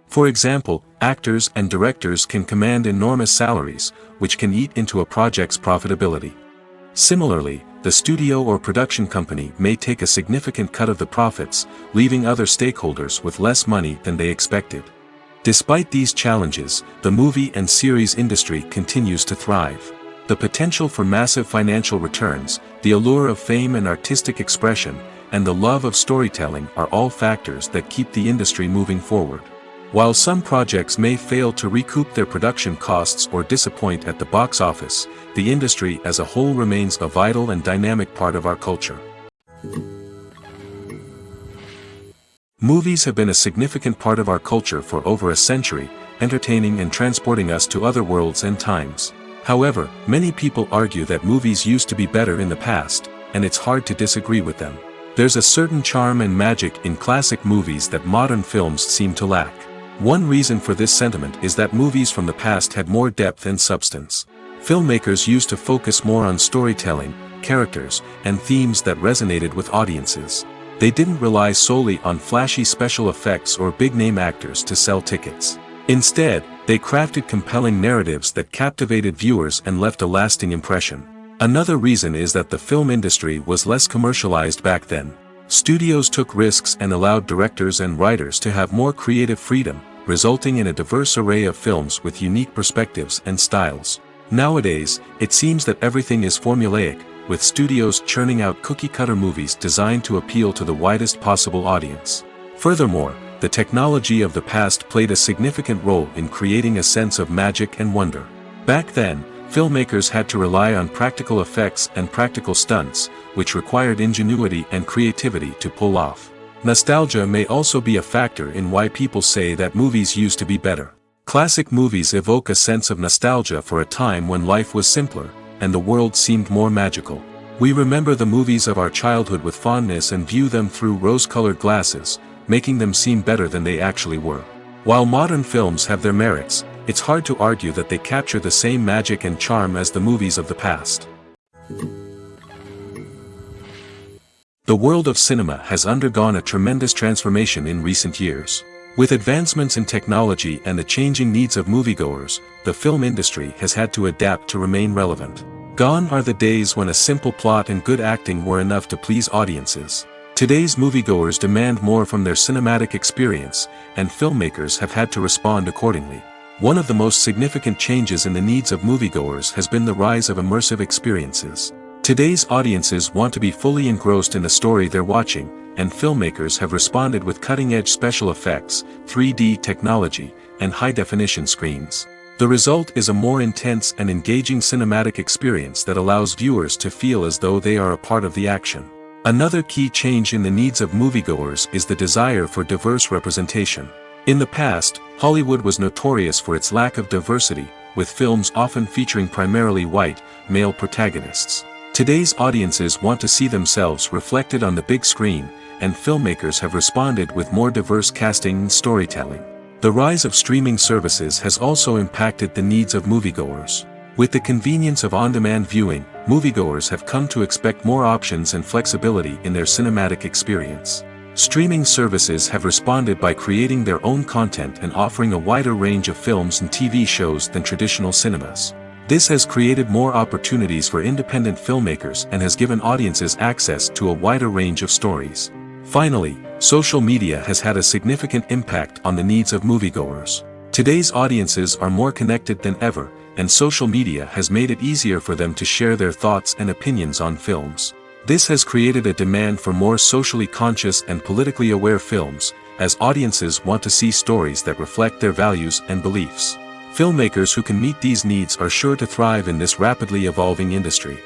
For example, actors and directors can command enormous salaries, which can eat into a project's profitability. Similarly, the studio or production company may take a significant cut of the profits, leaving other stakeholders with less money than they expected. Despite these challenges, the movie and series industry continues to thrive. The potential for massive financial returns, the allure of fame and artistic expression, and the love of storytelling are all factors that keep the industry moving forward. While some projects may fail to recoup their production costs or disappoint at the box office, the industry as a whole remains a vital and dynamic part of our culture. Movies have been a significant part of our culture for over a century, entertaining and transporting us to other worlds and times. However, many people argue that movies used to be better in the past, and it's hard to disagree with them. There's a certain charm and magic in classic movies that modern films seem to lack. One reason for this sentiment is that movies from the past had more depth and substance. Filmmakers used to focus more on storytelling, characters, and themes that resonated with audiences. They didn't rely solely on flashy special effects or big-name actors to sell tickets. Instead, they crafted compelling narratives that captivated viewers and left a lasting impression. Another reason is that the film industry was less commercialized back then. Studios took risks and allowed directors and writers to have more creative freedom, resulting in a diverse array of films with unique perspectives and styles. Nowadays, it seems that everything is formulaic, with studios churning out cookie-cutter movies designed to appeal to the widest possible audience. Furthermore, the technology of the past played a significant role in creating a sense of magic and wonder. Back then, filmmakers had to rely on practical effects and practical stunts, which required ingenuity and creativity to pull off. Nostalgia may also be a factor in why people say that movies used to be better. Classic movies evoke a sense of nostalgia for a time when life was simpler, and the world seemed more magical. We remember the movies of our childhood with fondness and view them through rose-colored glasses, making them seem better than they actually were. While modern films have their merits, it's hard to argue that they capture the same magic and charm as the movies of the past. The world of cinema has undergone a tremendous transformation in recent years. With advancements in technology and the changing needs of moviegoers, the film industry has had to adapt to remain relevant. Gone are the days when a simple plot and good acting were enough to please audiences. Today's moviegoers demand more from their cinematic experience, and filmmakers have had to respond accordingly. One of the most significant changes in the needs of moviegoers has been the rise of immersive experiences. Today's audiences want to be fully engrossed in the story they're watching, and filmmakers have responded with cutting-edge special effects, 3D technology, and high-definition screens. The result is a more intense and engaging cinematic experience that allows viewers to feel as though they are a part of the action. Another key change in the needs of moviegoers is the desire for diverse representation. In the past, Hollywood was notorious for its lack of diversity, with films often featuring primarily white, male protagonists. Today's audiences want to see themselves reflected on the big screen, and filmmakers have responded with more diverse casting and storytelling. The rise of streaming services has also impacted the needs of moviegoers. With the convenience of on-demand viewing, moviegoers have come to expect more options and flexibility in their cinematic experience. Streaming services have responded by creating their own content and offering a wider range of films and TV shows than traditional cinemas. This has created more opportunities for independent filmmakers and has given audiences access to a wider range of stories. Finally, social media has had a significant impact on the needs of moviegoers. Today's audiences are more connected than ever, and social media has made it easier for them to share their thoughts and opinions on films. This has created a demand for more socially conscious and politically aware films, as audiences want to see stories that reflect their values and beliefs. Filmmakers who can meet these needs are sure to thrive in this rapidly evolving industry.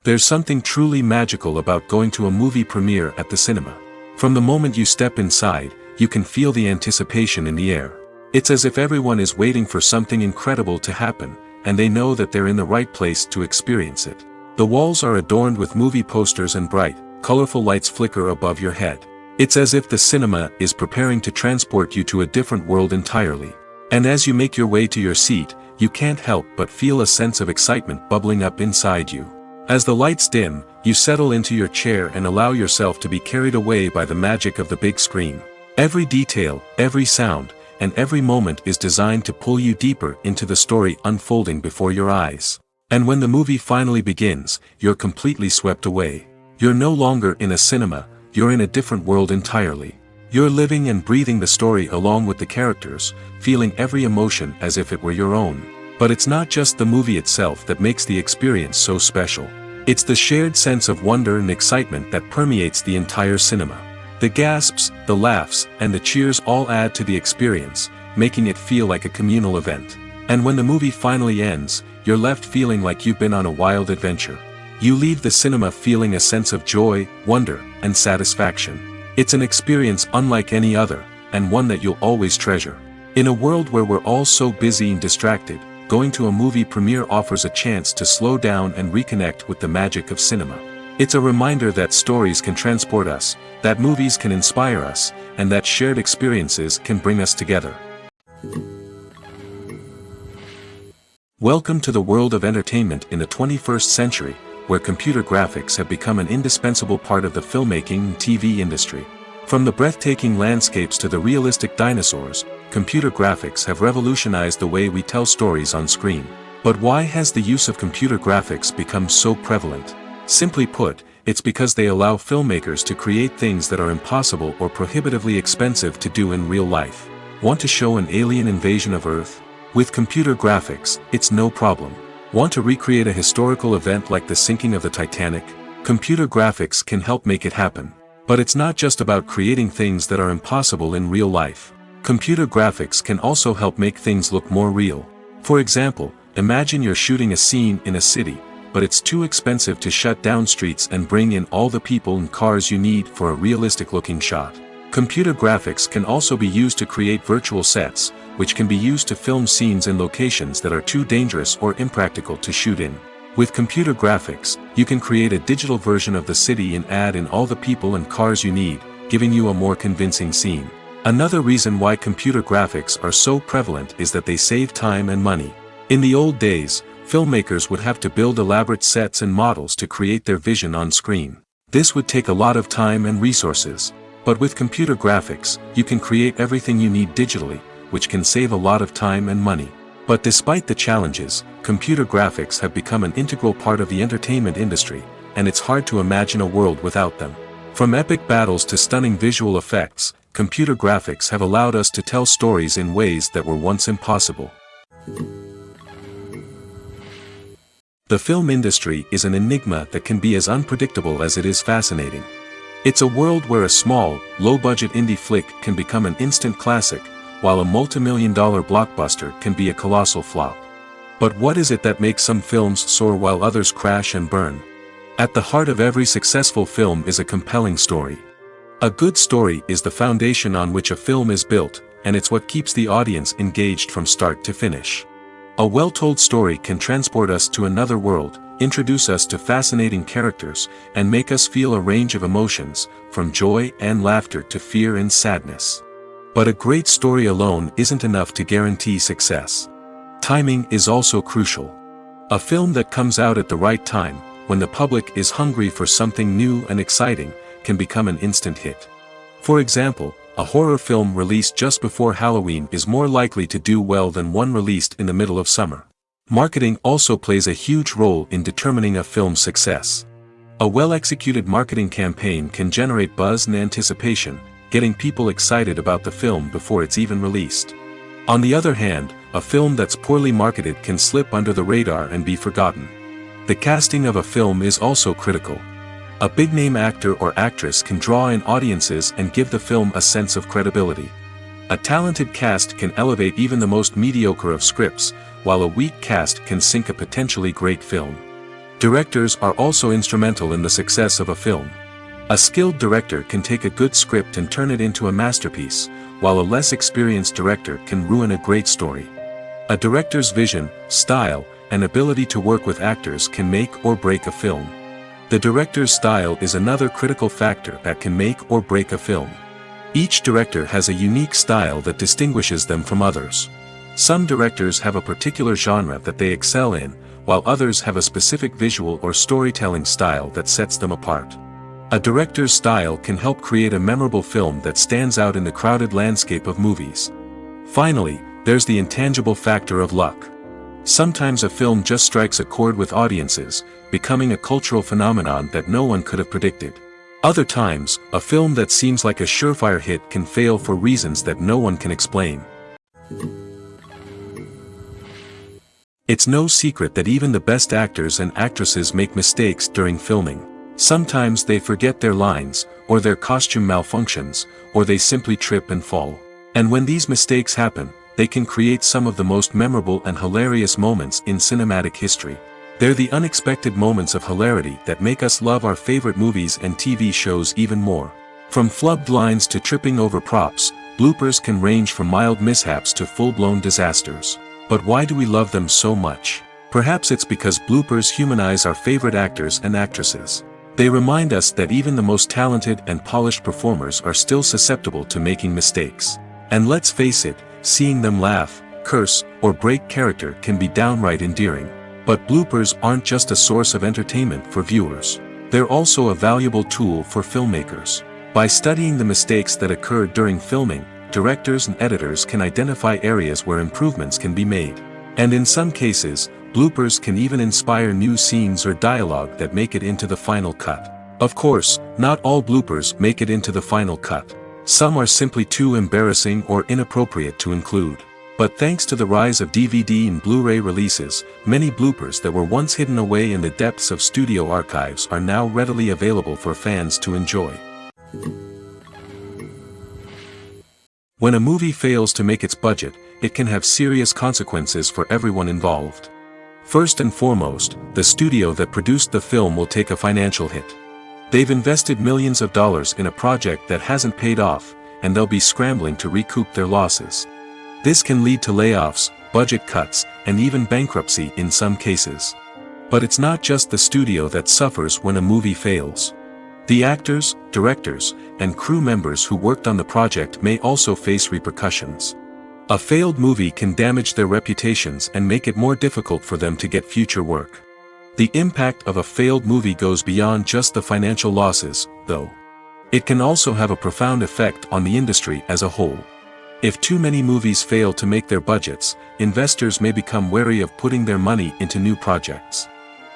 There's something truly magical about going to a movie premiere at the cinema. From the moment you step inside, you can feel the anticipation in the air. It's as if everyone is waiting for something incredible to happen, and they know that they're in the right place to experience it. The walls are adorned with movie posters and bright, colorful lights flicker above your head. It's as if the cinema is preparing to transport you to a different world entirely. And as you make your way to your seat, you can't help but feel a sense of excitement bubbling up inside you. As the lights dim, you settle into your chair and allow yourself to be carried away by the magic of the big screen. Every detail, every sound, and every moment is designed to pull you deeper into the story unfolding before your eyes. And when the movie finally begins, you're completely swept away. You're no longer in a cinema, you're in a different world entirely. You're living and breathing the story along with the characters, feeling every emotion as if it were your own. But it's not just the movie itself that makes the experience so special. It's the shared sense of wonder and excitement that permeates the entire cinema. The gasps, the laughs, and the cheers all add to the experience, making it feel like a communal event. And when the movie finally ends, you're left feeling like you've been on a wild adventure. You leave the cinema feeling a sense of joy, wonder, and satisfaction. It's an experience unlike any other, and one that you'll always treasure. In a world where we're all so busy and distracted, going to a movie premiere offers a chance to slow down and reconnect with the magic of cinema. It's a reminder that stories can transport us, that movies can inspire us, and that shared experiences can bring us together. Welcome to the world of entertainment in the 21st century, where computer graphics have become an indispensable part of the filmmaking and TV industry. From the breathtaking landscapes to the realistic dinosaurs, computer graphics have revolutionized the way we tell stories on screen. But why has the use of computer graphics become so prevalent? Simply put, it's because they allow filmmakers to create things that are impossible or prohibitively expensive to do in real life. Want to show an alien invasion of Earth? With computer graphics, it's no problem. Want to recreate a historical event like the sinking of the Titanic? Computer graphics can help make it happen. But it's not just about creating things that are impossible in real life. Computer graphics can also help make things look more real. For example, imagine you're shooting a scene in a city, but it's too expensive to shut down streets and bring in all the people and cars you need for a realistic-looking shot. Computer graphics can also be used to create virtual sets, which can be used to film scenes in locations that are too dangerous or impractical to shoot in. With computer graphics, you can create a digital version of the city and add in all the people and cars you need, giving you a more convincing scene. Another reason why computer graphics are so prevalent is that they save time and money. In the old days, filmmakers would have to build elaborate sets and models to create their vision on screen. This would take a lot of time and resources. But with computer graphics, you can create everything you need digitally, which can save a lot of time and money. But despite the challenges, computer graphics have become an integral part of the entertainment industry, and it's hard to imagine a world without them. From epic battles to stunning visual effects, computer graphics have allowed us to tell stories in ways that were once impossible. The film industry is an enigma that can be as unpredictable as it is fascinating. It's a world where a small, low-budget indie flick can become an instant classic, while a multi-million-dollar blockbuster can be a colossal flop. But what is it that makes some films soar while others crash and burn? At the heart of every successful film is a compelling story. A good story is the foundation on which a film is built, and it's what keeps the audience engaged from start to finish. A well-told story can transport us to another world, introduce us to fascinating characters, and make us feel a range of emotions, from joy and laughter to fear and sadness. But a great story alone isn't enough to guarantee success. Timing is also crucial. A film that comes out at the right time, when the public is hungry for something new and exciting, can become an instant hit. For example, a horror film released just before Halloween is more likely to do well than one released in the middle of summer. Marketing also plays a huge role in determining a film's success. A well-executed marketing campaign can generate buzz and anticipation, getting people excited about the film before it's even released. On the other hand, a film that's poorly marketed can slip under the radar and be forgotten. The casting of a film is also critical. A big-name actor or actress can draw in audiences and give the film a sense of credibility. A talented cast can elevate even the most mediocre of scripts, while a weak cast can sink a potentially great film. Directors are also instrumental in the success of a film. A skilled director can take a good script and turn it into a masterpiece, while a less experienced director can ruin a great story. A director's vision, style, and ability to work with actors can make or break a film. The director's style is another critical factor that can make or break a film. Each director has a unique style that distinguishes them from others. Some directors have a particular genre that they excel in, while others have a specific visual or storytelling style that sets them apart. A director's style can help create a memorable film that stands out in the crowded landscape of movies. Finally, there's the intangible factor of luck. Sometimes a film just strikes a chord with audiences, becoming a cultural phenomenon that no one could have predicted. Other times, a film that seems like a surefire hit can fail for reasons that no one can explain. It's no secret that even the best actors and actresses make mistakes during filming. Sometimes they forget their lines, or their costume malfunctions, or they simply trip and fall. And when these mistakes happen, they can create some of the most memorable and hilarious moments in cinematic history. They're the unexpected moments of hilarity that make us love our favorite movies and TV shows even more. From flubbed lines to tripping over props, bloopers can range from mild mishaps to full-blown disasters. But why do we love them so much? Perhaps it's because bloopers humanize our favorite actors and actresses. They remind us that even the most talented and polished performers are still susceptible to making mistakes. And let's face it, seeing them laugh, curse, or break character can be downright endearing. But bloopers aren't just a source of entertainment for viewers. They're also a valuable tool for filmmakers. By studying the mistakes that occurred during filming, directors and editors can identify areas where improvements can be made. And in some cases, bloopers can even inspire new scenes or dialogue that make it into the final cut. Of course, not all bloopers make it into the final cut. Some are simply too embarrassing or inappropriate to include. But thanks to the rise of DVD and Blu-ray releases, many bloopers that were once hidden away in the depths of studio archives are now readily available for fans to enjoy. When a movie fails to make its budget, it can have serious consequences for everyone involved. First and foremost, the studio that produced the film will take a financial hit. They've invested millions of dollars in a project that hasn't paid off, and they'll be scrambling to recoup their losses. This can lead to layoffs, budget cuts, and even bankruptcy in some cases. But it's not just the studio that suffers when a movie fails. The actors, directors, and crew members who worked on the project may also face repercussions. A failed movie can damage their reputations and make it more difficult for them to get future work. The impact of a failed movie goes beyond just the financial losses, though. It can also have a profound effect on the industry as a whole. If too many movies fail to make their budgets, investors may become wary of putting their money into new projects.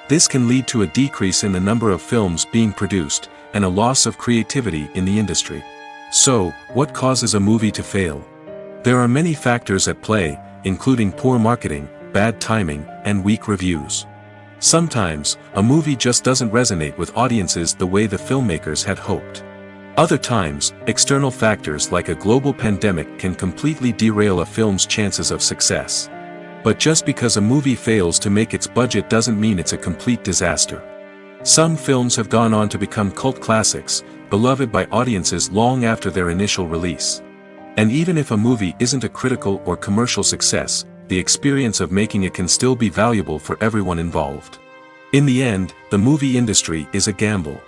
This can lead to a decrease in the number of films being produced, and a loss of creativity in the industry. So, what causes a movie to fail? There are many factors at play, including poor marketing, bad timing, and weak reviews. Sometimes, a movie just doesn't resonate with audiences the way the filmmakers had hoped. Other times, external factors like a global pandemic can completely derail a film's chances of success. But just because a movie fails to make its budget doesn't mean it's a complete disaster. Some films have gone on to become cult classics, beloved by audiences long after their initial release. And even if a movie isn't a critical or commercial success, the experience of making it can still be valuable for everyone involved. In the end, the movie industry is a gamble.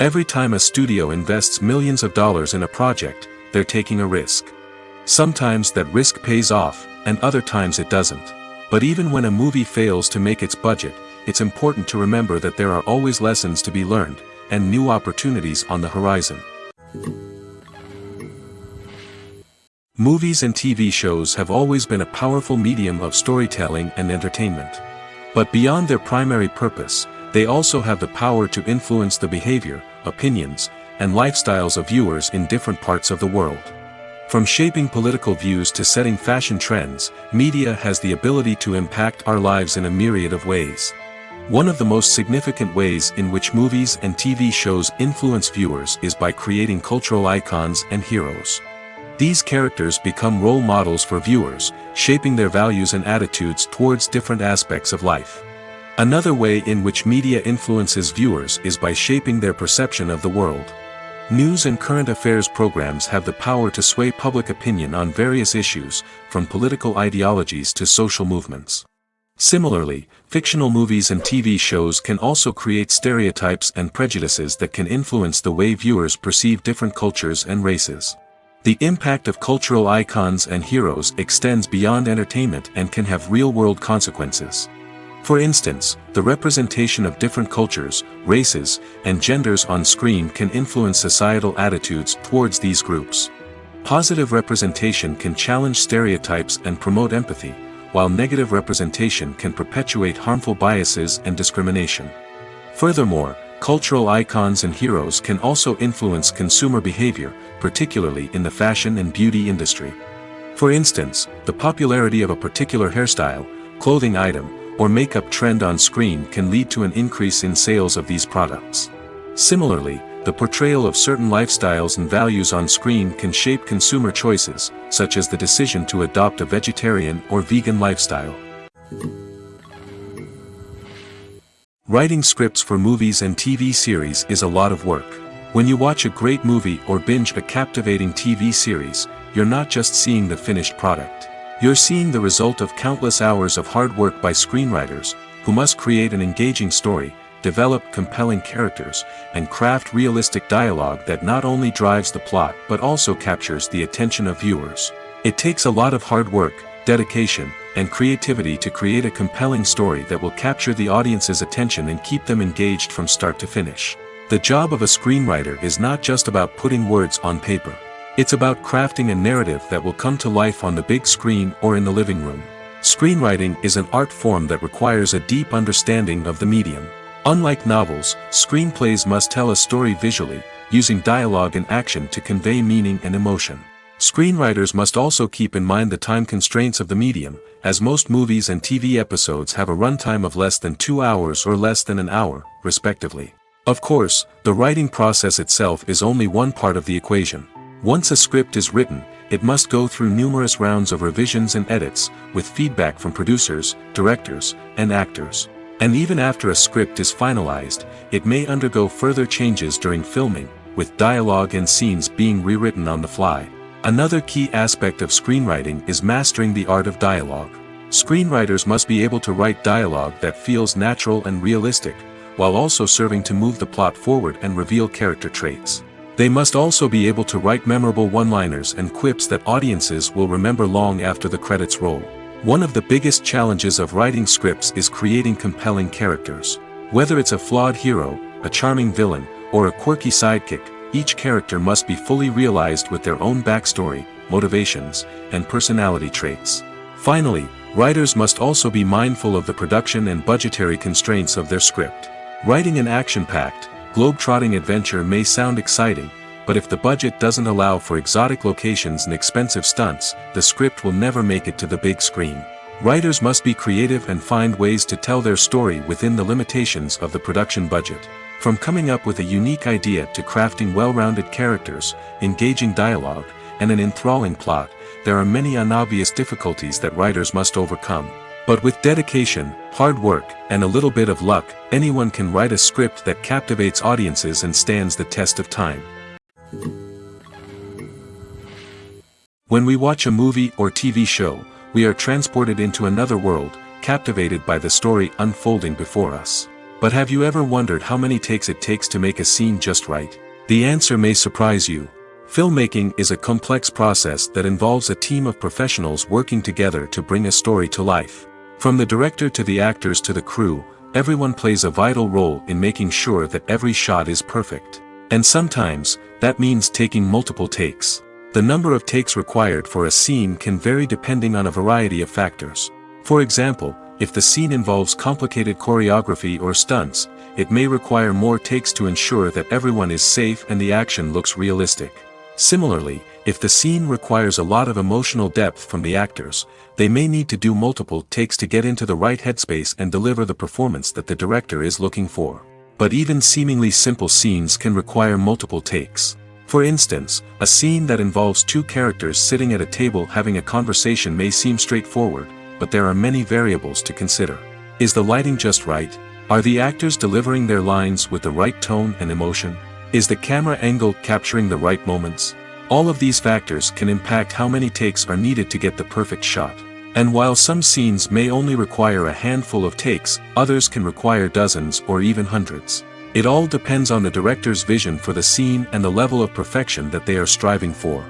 Every time a studio invests millions of dollars in a project, they're taking a risk. Sometimes that risk pays off, and other times it doesn't. But even when a movie fails to make its budget, it's important to remember that there are always lessons to be learned, and new opportunities on the horizon. Movies and TV shows have always been a powerful medium of storytelling and entertainment. But beyond their primary purpose, they also have the power to influence the behavior, opinions, and lifestyles of viewers in different parts of the world. From shaping political views to setting fashion trends, media has the ability to impact our lives in a myriad of ways. One of the most significant ways in which movies and TV shows influence viewers is by creating cultural icons and heroes. These characters become role models for viewers, shaping their values and attitudes towards different aspects of life. Another way in which media influences viewers is by shaping their perception of the world. News and current affairs programs have the power to sway public opinion on various issues, from political ideologies to social movements. Similarly, fictional movies and TV shows can also create stereotypes and prejudices that can influence the way viewers perceive different cultures and races. The impact of cultural icons and heroes extends beyond entertainment and can have real-world consequences. For instance, the representation of different cultures, races, and genders on screen can influence societal attitudes towards these groups. Positive representation can challenge stereotypes and promote empathy, while negative representation can perpetuate harmful biases and discrimination. Furthermore, cultural icons and heroes can also influence consumer behavior, particularly in the fashion and beauty industry. For instance, the popularity of a particular hairstyle, clothing item, or makeup trend on screen can lead to an increase in sales of these products. Similarly, the portrayal of certain lifestyles and values on screen can shape consumer choices, such as the decision to adopt a vegetarian or vegan lifestyle. Writing scripts for movies and TV series is a lot of work. When you watch a great movie or binge a captivating TV series, you're not just seeing the finished product. You're seeing the result of countless hours of hard work by screenwriters, who must create an engaging story, develop compelling characters, and craft realistic dialogue that not only drives the plot but also captures the attention of viewers. It takes a lot of hard work, dedication, and creativity to create a compelling story that will capture the audience's attention and keep them engaged from start to finish. The job of a screenwriter is not just about putting words on paper. It's about crafting a narrative that will come to life on the big screen or in the living room. Screenwriting is an art form that requires a deep understanding of the medium. Unlike novels, screenplays must tell a story visually, using dialogue and action to convey meaning and emotion. Screenwriters must also keep in mind the time constraints of the medium, as most movies and TV episodes have a runtime of less than 2 hours or less than an hour, respectively. Of course, the writing process itself is only one part of the equation. Once a script is written, it must go through numerous rounds of revisions and edits, with feedback from producers, directors, and actors. And even after a script is finalized, it may undergo further changes during filming, with dialogue and scenes being rewritten on the fly. Another key aspect of screenwriting is mastering the art of dialogue. Screenwriters must be able to write dialogue that feels natural and realistic, while also serving to move the plot forward and reveal character traits. They must also be able to write memorable one-liners and quips that audiences will remember long after the credits roll. One of the biggest challenges of writing scripts is creating compelling characters. Whether it's a flawed hero, a charming villain, or a quirky sidekick, each character must be fully realized with their own backstory, motivations, and personality traits. Finally, writers must also be mindful of the production and budgetary constraints of their script. Writing an action-packed, globe-trotting adventure may sound exciting, but if the budget doesn't allow for exotic locations and expensive stunts, the script will never make it to the big screen. Writers must be creative and find ways to tell their story within the limitations of the production budget. From coming up with a unique idea to crafting well-rounded characters, engaging dialogue, and an enthralling plot, there are many unobvious difficulties that writers must overcome. But with dedication, hard work, and a little bit of luck, anyone can write a script that captivates audiences and stands the test of time. When we watch a movie or TV show, we are transported into another world, captivated by the story unfolding before us. But have you ever wondered how many takes it takes to make a scene just right? The answer may surprise you. Filmmaking is a complex process that involves a team of professionals working together to bring a story to life. From the director to the actors to the crew, everyone plays a vital role in making sure that every shot is perfect. And sometimes, that means taking multiple takes. The number of takes required for a scene can vary depending on a variety of factors. For example, if the scene involves complicated choreography or stunts, it may require more takes to ensure that everyone is safe and the action looks realistic. Similarly, if the scene requires a lot of emotional depth from the actors, they may need to do multiple takes to get into the right headspace and deliver the performance that the director is looking for. But even seemingly simple scenes can require multiple takes. For instance, a scene that involves two characters sitting at a table having a conversation may seem straightforward, but there are many variables to consider. Is the lighting just right? Are the actors delivering their lines with the right tone and emotion? Is the camera angle capturing the right moments? All of these factors can impact how many takes are needed to get the perfect shot. And while some scenes may only require a handful of takes, others can require dozens or even hundreds. It all depends on the director's vision for the scene and the level of perfection that they are striving for.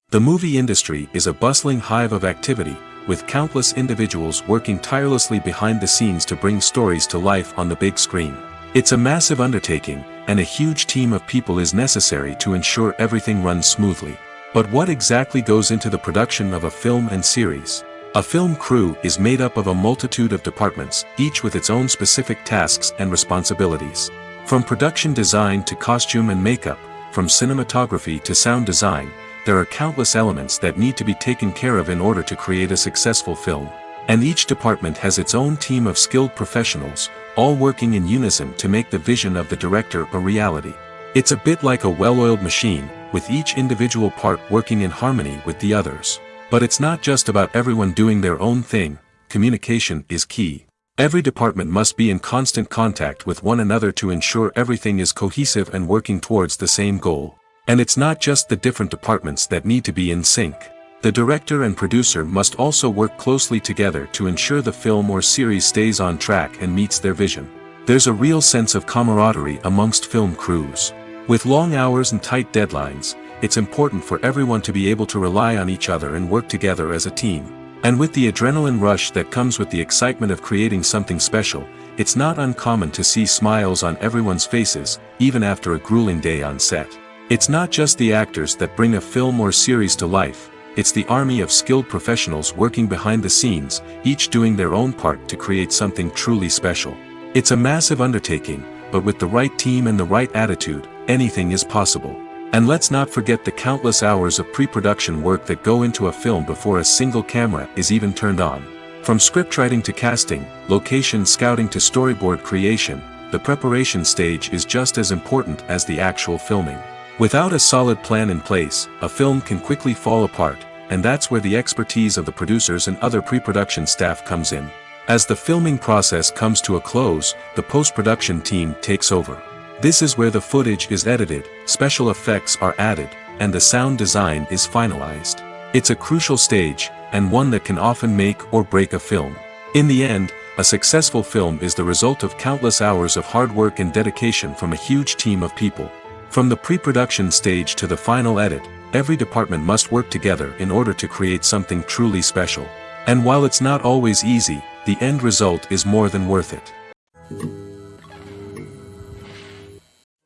The movie industry is a bustling hive of activity, with countless individuals working tirelessly behind the scenes to bring stories to life on the big screen. It's a massive undertaking, and a huge team of people is necessary to ensure everything runs smoothly. But what exactly goes into the production of a film and series? A film crew is made up of a multitude of departments, each with its own specific tasks and responsibilities. From production design to costume and makeup, from cinematography to sound design, there are countless elements that need to be taken care of in order to create a successful film. And each department has its own team of skilled professionals, all working in unison to make the vision of the director a reality. It's a bit like a well-oiled machine, with each individual part working in harmony with the others. But it's not just about everyone doing their own thing. Communication is key. Every department must be in constant contact with one another to ensure everything is cohesive and working towards the same goal. And it's not just the different departments that need to be in sync. The director and producer must also work closely together to ensure the film or series stays on track and meets their vision. There's a real sense of camaraderie amongst film crews. With long hours and tight deadlines, it's important for everyone to be able to rely on each other and work together as a team. And with the adrenaline rush that comes with the excitement of creating something special, it's not uncommon to see smiles on everyone's faces, even after a grueling day on set. It's not just the actors that bring a film or series to life, it's the army of skilled professionals working behind the scenes, each doing their own part to create something truly special. It's a massive undertaking, but with the right team and the right attitude, anything is possible. And let's not forget the countless hours of pre-production work that go into a film before a single camera is even turned on. From scriptwriting to casting, location scouting to storyboard creation, the preparation stage is just as important as the actual filming. Without a solid plan in place, a film can quickly fall apart, and that's where the expertise of the producers and other pre-production staff comes in. As the filming process comes to a close, the post-production team takes over. This is where the footage is edited, special effects are added, and the sound design is finalized. It's a crucial stage, and one that can often make or break a film. In the end, a successful film is the result of countless hours of hard work and dedication from a huge team of people. From the pre-production stage to the final edit, every department must work together in order to create something truly special. And while it's not always easy, the end result is more than worth it.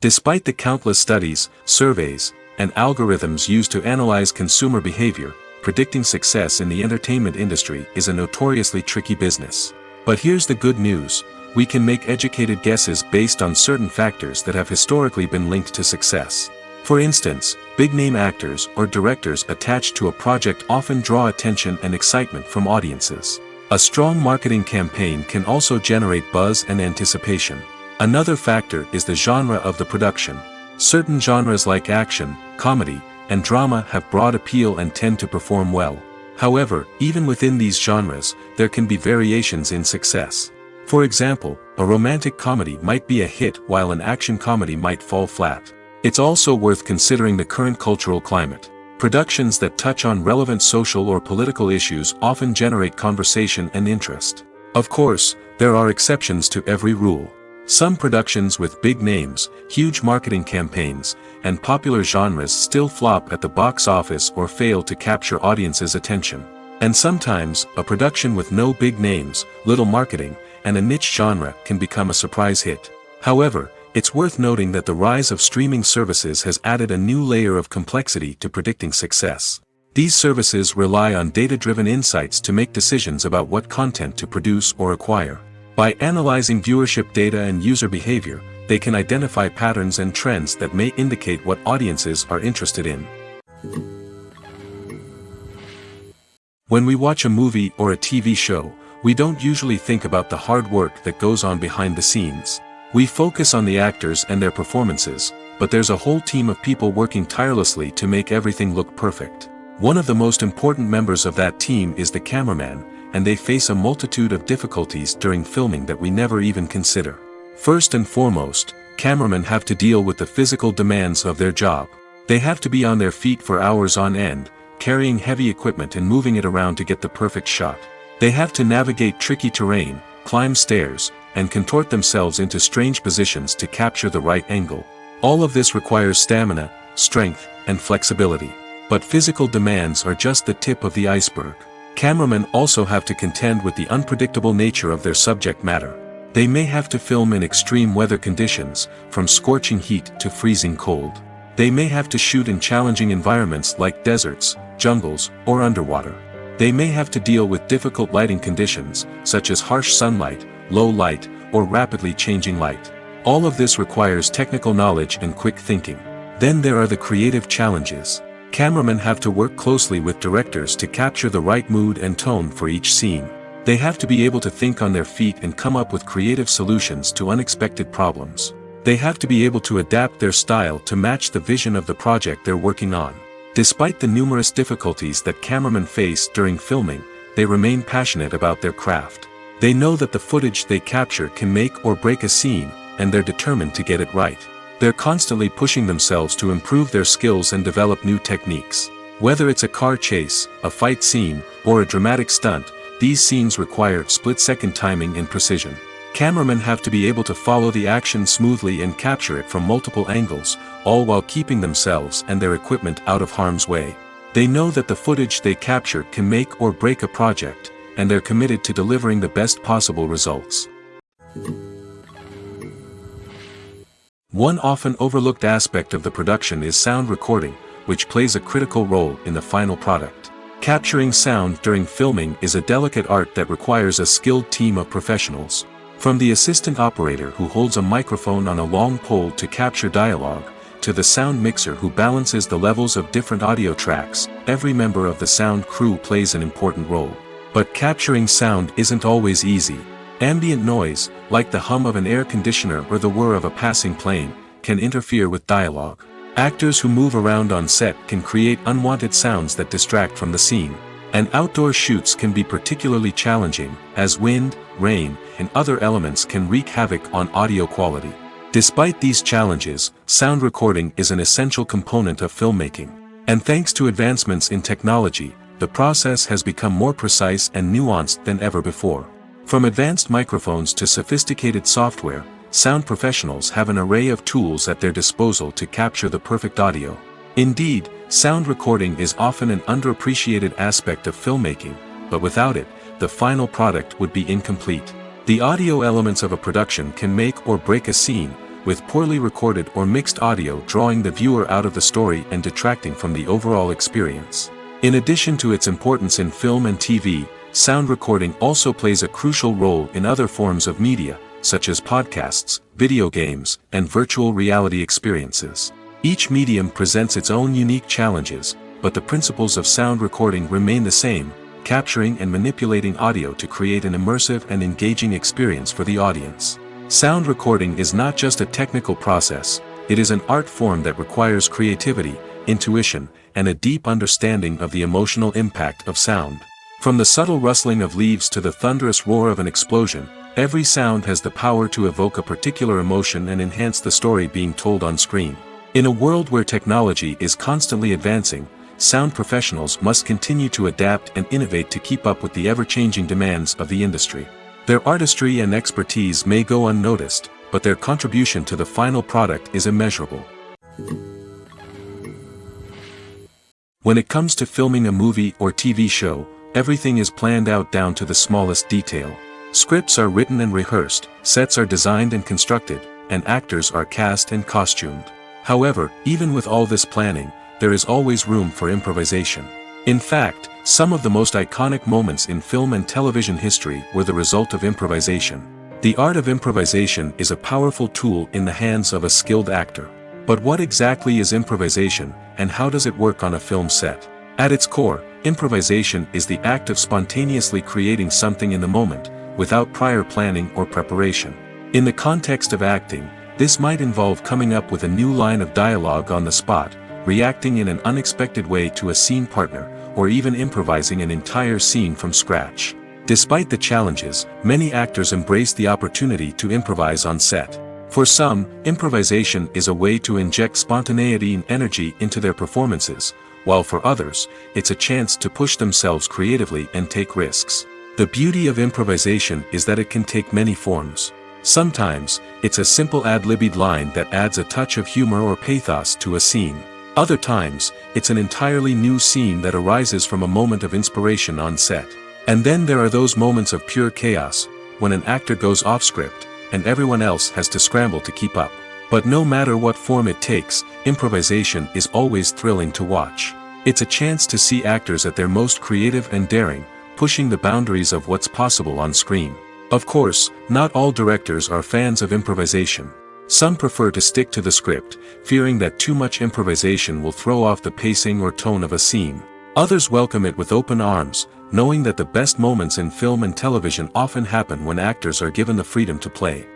Despite the countless studies, surveys, and algorithms used to analyze consumer behavior, predicting success in the entertainment industry is a notoriously tricky business. But here's the good news: we can make educated guesses based on certain factors that have historically been linked to success. For instance, big-name actors or directors attached to a project often draw attention and excitement from audiences. A strong marketing campaign can also generate buzz and anticipation. Another factor is the genre of the production. Certain genres like action, comedy, and drama have broad appeal and tend to perform well. However, even within these genres, there can be variations in success. For example, a romantic comedy might be a hit while an action comedy might fall flat. It's also worth considering the current cultural climate. Productions that touch on relevant social or political issues often generate conversation and interest. Of course, there are exceptions to every rule. Some productions with big names, huge marketing campaigns, and popular genres still flop at the box office or fail to capture audiences' attention. And sometimes, a production with no big names, little marketing, and a niche genre can become a surprise hit. However, it's worth noting that the rise of streaming services has added a new layer of complexity to predicting success. These services rely on data-driven insights to make decisions about what content to produce or acquire. By analyzing viewership data and user behavior, they can identify patterns and trends that may indicate what audiences are interested in. When we watch a movie or a TV show, we don't usually think about the hard work that goes on behind the scenes. We focus on the actors and their performances, but there's a whole team of people working tirelessly to make everything look perfect. One of the most important members of that team is the cameraman, and they face a multitude of difficulties during filming that we never even consider. First and foremost, cameramen have to deal with the physical demands of their job. They have to be on their feet for hours on end, carrying heavy equipment and moving it around to get the perfect shot. They have to navigate tricky terrain, climb stairs, and contort themselves into strange positions to capture the right angle. All of this requires stamina, strength, and flexibility. But physical demands are just the tip of the iceberg. Cameramen also have to contend with the unpredictable nature of their subject matter. They may have to film in extreme weather conditions, from scorching heat to freezing cold. They may have to shoot in challenging environments like deserts, jungles, or underwater. They may have to deal with difficult lighting conditions, such as harsh sunlight, low light, or rapidly changing light. All of this requires technical knowledge and quick thinking. Then there are the creative challenges. Cameramen have to work closely with directors to capture the right mood and tone for each scene. They have to be able to think on their feet and come up with creative solutions to unexpected problems. They have to be able to adapt their style to match the vision of the project they're working on. Despite the numerous difficulties that cameramen face during filming, they remain passionate about their craft. They know that the footage they capture can make or break a scene, and they're determined to get it right. They're constantly pushing themselves to improve their skills and develop new techniques. Whether it's a car chase, a fight scene, or a dramatic stunt, these scenes require split-second timing and precision. Cameramen have to be able to follow the action smoothly and capture it from multiple angles, all while keeping themselves and their equipment out of harm's way. They know that the footage they capture can make or break a project, and they're committed to delivering the best possible results. One often overlooked aspect of the production is sound recording, which plays a critical role in the final product. Capturing sound during filming is a delicate art that requires a skilled team of professionals. From the assistant operator who holds a microphone on a long pole to capture dialogue, to the sound mixer who balances the levels of different audio tracks, every member of the sound crew plays an important role. But capturing sound isn't always easy. Ambient noise, like the hum of an air conditioner or the whir of a passing plane, can interfere with dialogue. Actors who move around on set can create unwanted sounds that distract from the scene. And outdoor shoots can be particularly challenging, as wind, rain, and other elements can wreak havoc on audio quality. Despite these challenges, sound recording is an essential component of filmmaking. And thanks to advancements in technology, the process has become more precise and nuanced than ever before. From advanced microphones to sophisticated software, sound professionals have an array of tools at their disposal to capture the perfect audio. Indeed, sound recording is often an underappreciated aspect of filmmaking, but without it, the final product would be incomplete. The audio elements of a production can make or break a scene, with poorly recorded or mixed audio drawing the viewer out of the story and detracting from the overall experience. In addition to its importance in film and TV, sound recording also plays a crucial role in other forms of media, such as podcasts, video games, and virtual reality experiences. Each medium presents its own unique challenges, but the principles of sound recording remain the same, capturing and manipulating audio to create an immersive and engaging experience for the audience. Sound recording is not just a technical process, it is an art form that requires creativity, intuition, and a deep understanding of the emotional impact of sound. From the subtle rustling of leaves to the thunderous roar of an explosion, every sound has the power to evoke a particular emotion and enhance the story being told on screen. In a world where technology is constantly advancing, sound professionals must continue to adapt and innovate to keep up with the ever-changing demands of the industry. Their artistry and expertise may go unnoticed, but their contribution to the final product is immeasurable. When it comes to filming a movie or TV show, everything is planned out down to the smallest detail. Scripts are written and rehearsed, sets are designed and constructed, and actors are cast and costumed. However, even with all this planning, there is always room for improvisation. In fact, some of the most iconic moments in film and television history were the result of improvisation. The art of improvisation is a powerful tool in the hands of a skilled actor. But what exactly is improvisation, and how does it work on a film set? At its core, improvisation is the act of spontaneously creating something in the moment, without prior planning or preparation. In the context of acting, this might involve coming up with a new line of dialogue on the spot, reacting in an unexpected way to a scene partner, or even improvising an entire scene from scratch. Despite the challenges, many actors embrace the opportunity to improvise on set. For some, improvisation is a way to inject spontaneity and energy into their performances, while for others, it's a chance to push themselves creatively and take risks. The beauty of improvisation is that it can take many forms. Sometimes, it's a simple ad-libbed line that adds a touch of humor or pathos to a scene. Other times, it's an entirely new scene that arises from a moment of inspiration on set. And then there are those moments of pure chaos, when an actor goes off script, and everyone else has to scramble to keep up. But no matter what form it takes, improvisation is always thrilling to watch. It's a chance to see actors at their most creative and daring, pushing the boundaries of what's possible on screen. Of course, not all directors are fans of improvisation. Some prefer to stick to the script, fearing that too much improvisation will throw off the pacing or tone of a scene. Others welcome it with open arms, knowing that the best moments in film and television often happen when actors are given the freedom to play.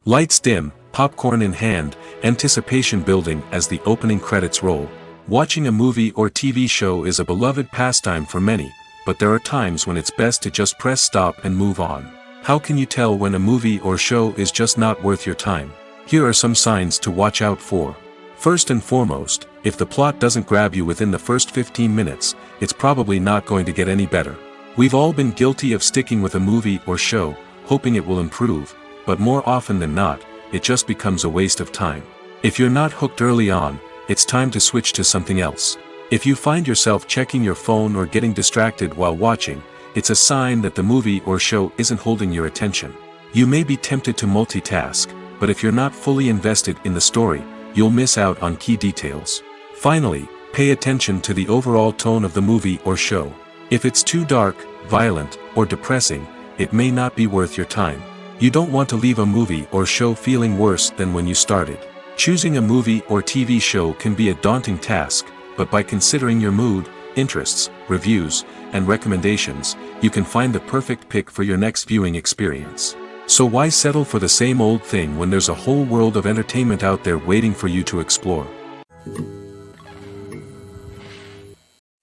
Lights dim, popcorn in hand, anticipation building as the opening credits roll. Watching a movie or TV show is a beloved pastime for many, but there are times when it's best to just press stop and move on. How can you tell when a movie or show is just not worth your time? Here are some signs to watch out for. First and foremost, if the plot doesn't grab you within the first 15 minutes, it's probably not going to get any better. We've all been guilty of sticking with a movie or show, hoping it will improve, but more often than not, it just becomes a waste of time. If you're not hooked early on, it's time to switch to something else. If you find yourself checking your phone or getting distracted while watching, it's a sign that the movie or show isn't holding your attention. You may be tempted to multitask, but if you're not fully invested in the story, you'll miss out on key details. Finally, pay attention to the overall tone of the movie or show. If it's too dark, violent, or depressing, it may not be worth your time. You don't want to leave a movie or show feeling worse than when you started. Choosing a movie or TV show can be a daunting task, but by considering your mood, interests, reviews, and recommendations, you can find the perfect pick for your next viewing experience. So why settle for the same old thing when there's a whole world of entertainment out there waiting for you to explore?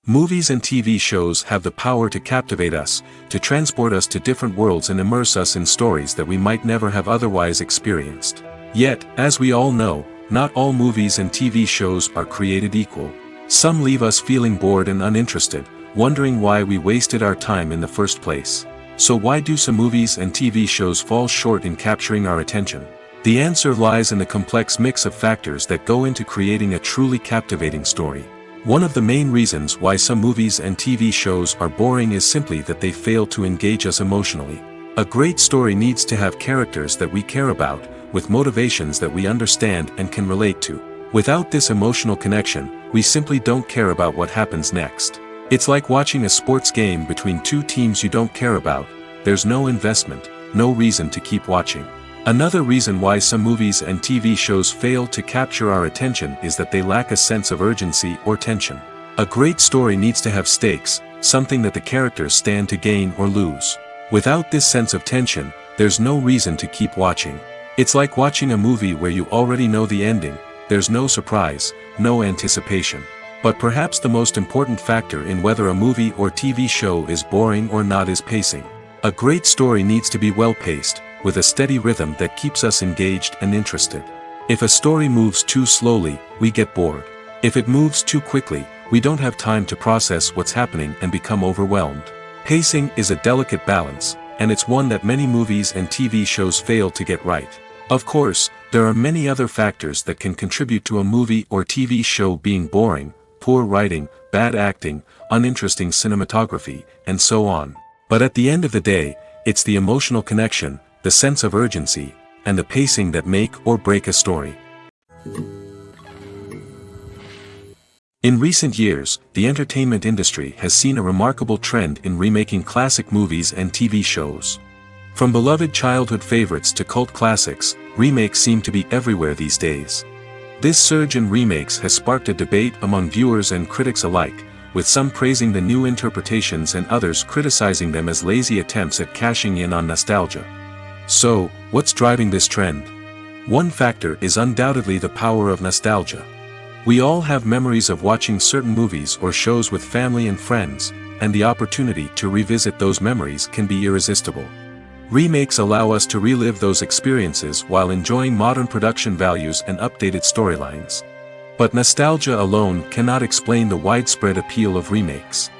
Movies and TV shows have the power to captivate us, to transport us to different worlds and immerse us in stories that we might never have otherwise experienced. Yet, as we all know, not all movies and TV shows are created equal. Some leave us feeling bored and uninterested, wondering why we wasted our time in the first place. So why do some movies and TV shows fall short in capturing our attention? The answer lies in the complex mix of factors that go into creating a truly captivating story. One of the main reasons why some movies and TV shows are boring is simply that they fail to engage us emotionally. A great story needs to have characters that we care about, with motivations that we understand and can relate to. Without this emotional connection, we simply don't care about what happens next. It's like watching a sports game between two teams you don't care about. There's no investment, no reason to keep watching. Another reason why some movies and TV shows fail to capture our attention is that they lack a sense of urgency or tension. A great story needs to have stakes, something that the characters stand to gain or lose. Without this sense of tension, there's no reason to keep watching. It's like watching a movie where you already know the ending. There's no surprise, no anticipation. But perhaps the most important factor in whether a movie or TV show is boring or not is pacing. A great story needs to be well-paced, with a steady rhythm that keeps us engaged and interested. If a story moves too slowly, we get bored. If it moves too quickly, we don't have time to process what's happening and become overwhelmed. Pacing is a delicate balance, and it's one that many movies and TV shows fail to get right. Of course, there are many other factors that can contribute to a movie or TV show being boring: poor writing, bad acting, uninteresting cinematography, and so on. But at the end of the day, it's the emotional connection, the sense of urgency, and the pacing that make or break a story. In recent years, the entertainment industry has seen a remarkable trend in remaking classic movies and TV shows. From beloved childhood favorites to cult classics, remakes seem to be everywhere these days. This surge in remakes has sparked a debate among viewers and critics alike, with some praising the new interpretations and others criticizing them as lazy attempts at cashing in on nostalgia. So, what's driving this trend? One factor is undoubtedly the power of nostalgia. We all have memories of watching certain movies or shows with family and friends, and the opportunity to revisit those memories can be irresistible. Remakes allow us to relive those experiences while enjoying modern production values and updated storylines. But nostalgia alone cannot explain the widespread appeal of remakes.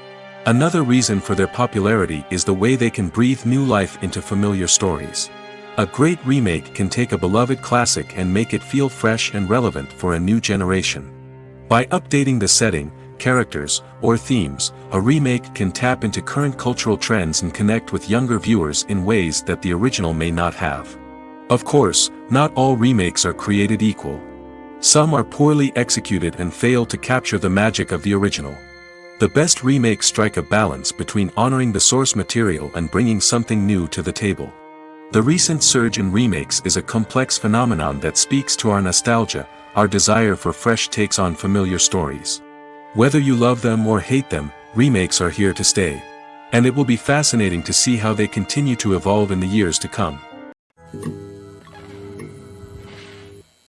Another reason for their popularity is the way they can breathe new life into familiar stories. A great remake can take a beloved classic and make it feel fresh and relevant for a new generation. By updating the setting, characters, or themes, a remake can tap into current cultural trends and connect with younger viewers in ways that the original may not have. Of course, not all remakes are created equal. Some are poorly executed and fail to capture the magic of the original. The best remakes strike a balance between honoring the source material and bringing something new to the table. The recent surge in remakes is a complex phenomenon that speaks to our nostalgia, our desire for fresh takes on familiar stories. Whether you love them or hate them, remakes are here to stay. And it will be fascinating to see how they continue to evolve in the years to come.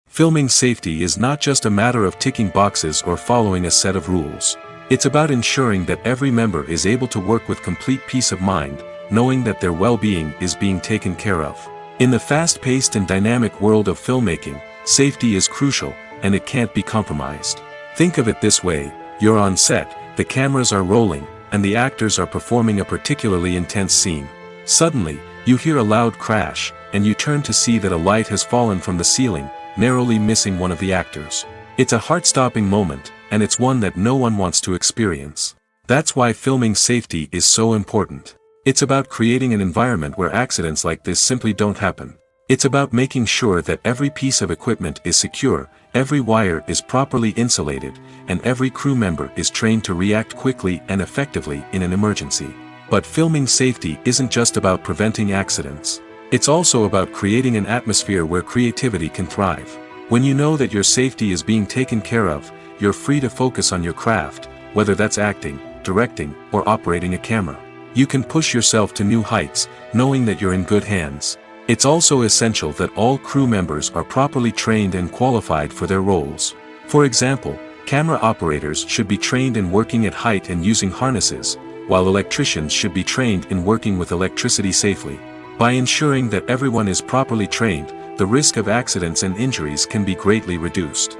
Filming safety is not just a matter of ticking boxes or following a set of rules. It's about ensuring that every member is able to work with complete peace of mind, knowing that their well-being is being taken care of. In the fast-paced and dynamic world of filmmaking, safety is crucial, and it can't be compromised. Think of it this way: you're on set, the cameras are rolling, and the actors are performing a particularly intense scene. Suddenly, you hear a loud crash, and you turn to see that a light has fallen from the ceiling, narrowly missing one of the actors. It's a heart-stopping moment, and it's one that no one wants to experience. That's why filming safety is so important. It's about creating an environment where accidents like this simply don't happen. It's about making sure that every piece of equipment is secure, every wire is properly insulated, and every crew member is trained to react quickly and effectively in an emergency. But filming safety isn't just about preventing accidents. It's also about creating an atmosphere where creativity can thrive. When you know that your safety is being taken care of, you're free to focus on your craft, whether that's acting, directing, or operating a camera. You can push yourself to new heights, knowing that you're in good hands. It's also essential that all crew members are properly trained and qualified for their roles. For example, camera operators should be trained in working at height and using harnesses, while electricians should be trained in working with electricity safely. By ensuring that everyone is properly trained, the risk of accidents and injuries can be greatly reduced.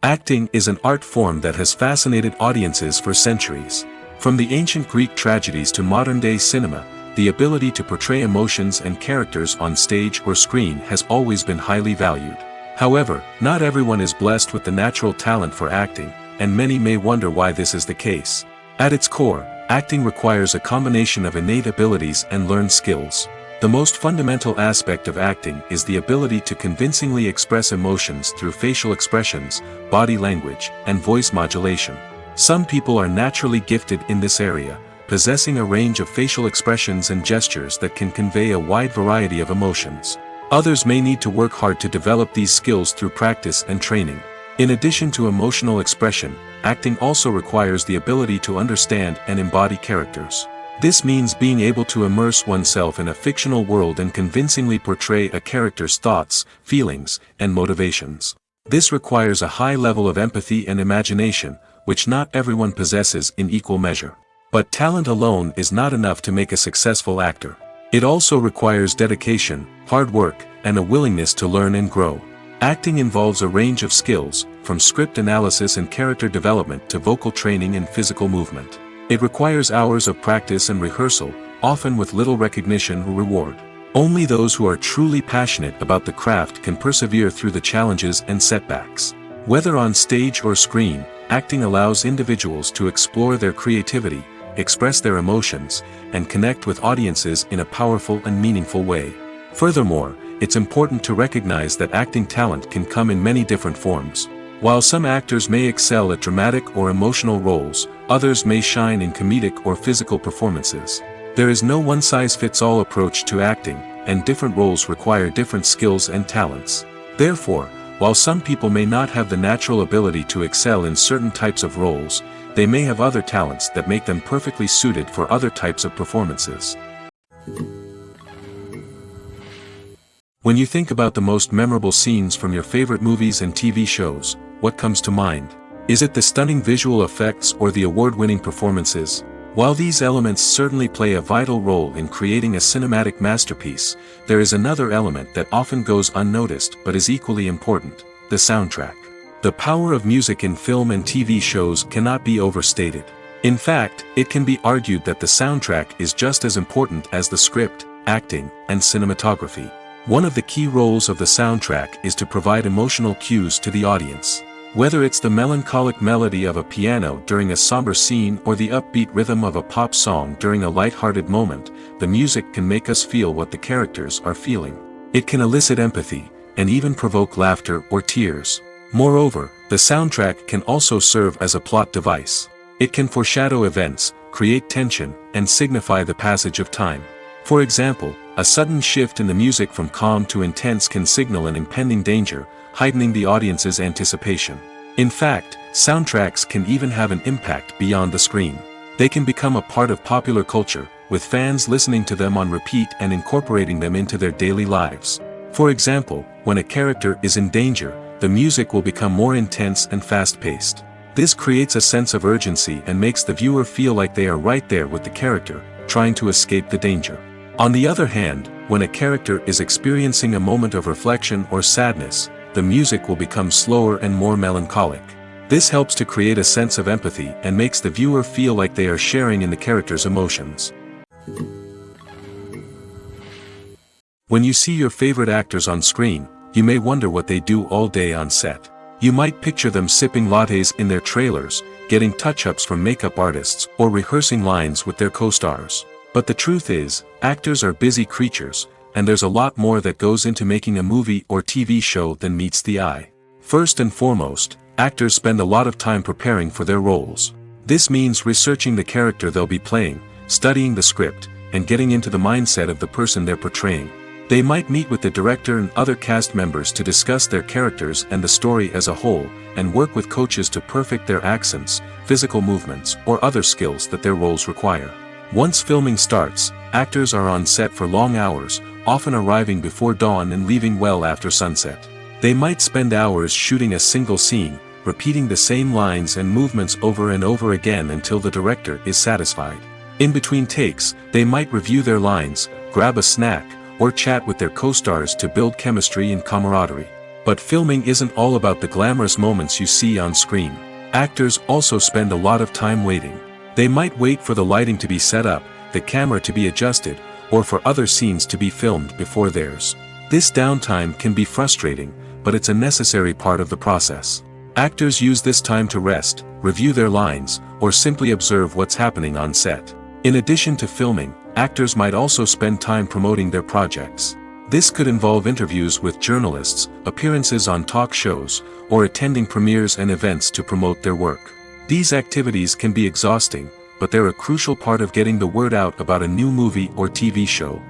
Acting is an art form that has fascinated audiences for centuries. From the ancient Greek tragedies to modern-day cinema, the ability to portray emotions and characters on stage or screen has always been highly valued. However, not everyone is blessed with the natural talent for acting, and many may wonder why this is the case. At its core, acting requires a combination of innate abilities and learned skills. The most fundamental aspect of acting is the ability to convincingly express emotions through facial expressions, body language, and voice modulation. Some people are naturally gifted in this area, possessing a range of facial expressions and gestures that can convey a wide variety of emotions. Others may need to work hard to develop these skills through practice and training. In addition to emotional expression, acting also requires the ability to understand and embody characters. This means being able to immerse oneself in a fictional world and convincingly portray a character's thoughts, feelings, and motivations. This requires a high level of empathy and imagination, which not everyone possesses in equal measure. But talent alone is not enough to make a successful actor. It also requires dedication, hard work, and a willingness to learn and grow. Acting involves a range of skills, from script analysis and character development to vocal training and physical movement. It requires hours of practice and rehearsal, often with little recognition or reward. Only those who are truly passionate about the craft can persevere through the challenges and setbacks. Whether on stage or screen, acting allows individuals to explore their creativity, express their emotions, and connect with audiences in a powerful and meaningful way. Furthermore, it's important to recognize that acting talent can come in many different forms. While some actors may excel at dramatic or emotional roles, others may shine in comedic or physical performances. There is no one-size-fits-all approach to acting, and different roles require different skills and talents. Therefore, while some people may not have the natural ability to excel in certain types of roles, they may have other talents that make them perfectly suited for other types of performances. When you think about the most memorable scenes from your favorite movies and TV shows, what comes to mind? Is it the stunning visual effects or the award-winning performances? While these elements certainly play a vital role in creating a cinematic masterpiece, there is another element that often goes unnoticed but is equally important: the soundtrack. The power of music in film and TV shows cannot be overstated. In fact, it can be argued that the soundtrack is just as important as the script, acting, and cinematography. One of the key roles of the soundtrack is to provide emotional cues to the audience. Whether it's the melancholic melody of a piano during a somber scene or the upbeat rhythm of a pop song during a light-hearted moment, the music can make us feel what the characters are feeling. It can elicit empathy, and even provoke laughter or tears. Moreover, the soundtrack can also serve as a plot device. It can foreshadow events, create tension, and signify the passage of time. For example, a sudden shift in the music from calm to intense can signal an impending danger, heightening the audience's anticipation. In fact, soundtracks can even have an impact beyond the screen. They can become a part of popular culture, with fans listening to them on repeat and incorporating them into their daily lives. For example, when a character is in danger, the music will become more intense and fast-paced. This creates a sense of urgency and makes the viewer feel like they are right there with the character, trying to escape the danger. On the other hand, when a character is experiencing a moment of reflection or sadness, the music will become slower and more melancholic. This helps to create a sense of empathy and makes the viewer feel like they are sharing in the character's emotions. When you see your favorite actors on screen, you may wonder what they do all day on set. You might picture them sipping lattes in their trailers, getting touch-ups from makeup artists, or rehearsing lines with their co-stars. But the truth is, actors are busy creatures, and there's a lot more that goes into making a movie or TV show than meets the eye. First and foremost, actors spend a lot of time preparing for their roles. This means researching the character they'll be playing, studying the script, and getting into the mindset of the person they're portraying. They might meet with the director and other cast members to discuss their characters and the story as a whole, and work with coaches to perfect their accents, physical movements, or other skills that their roles require. Once filming starts, actors are on set for long hours, often arriving before dawn and leaving well after sunset. They might spend hours shooting a single scene, repeating the same lines and movements over and over again until the director is satisfied. In between takes, they might review their lines, grab a snack, or chat with their co-stars to build chemistry and camaraderie. But filming isn't all about the glamorous moments you see on screen. Actors also spend a lot of time waiting. They might wait for the lighting to be set up, the camera to be adjusted, or for other scenes to be filmed before theirs. This downtime can be frustrating, but it's a necessary part of the process. Actors use this time to rest, review their lines, or simply observe what's happening on set. In addition to filming, actors might also spend time promoting their projects. This could involve interviews with journalists, appearances on talk shows, or attending premieres and events to promote their work. These activities can be exhausting, but they're a crucial part of getting the word out about a new movie or TV show.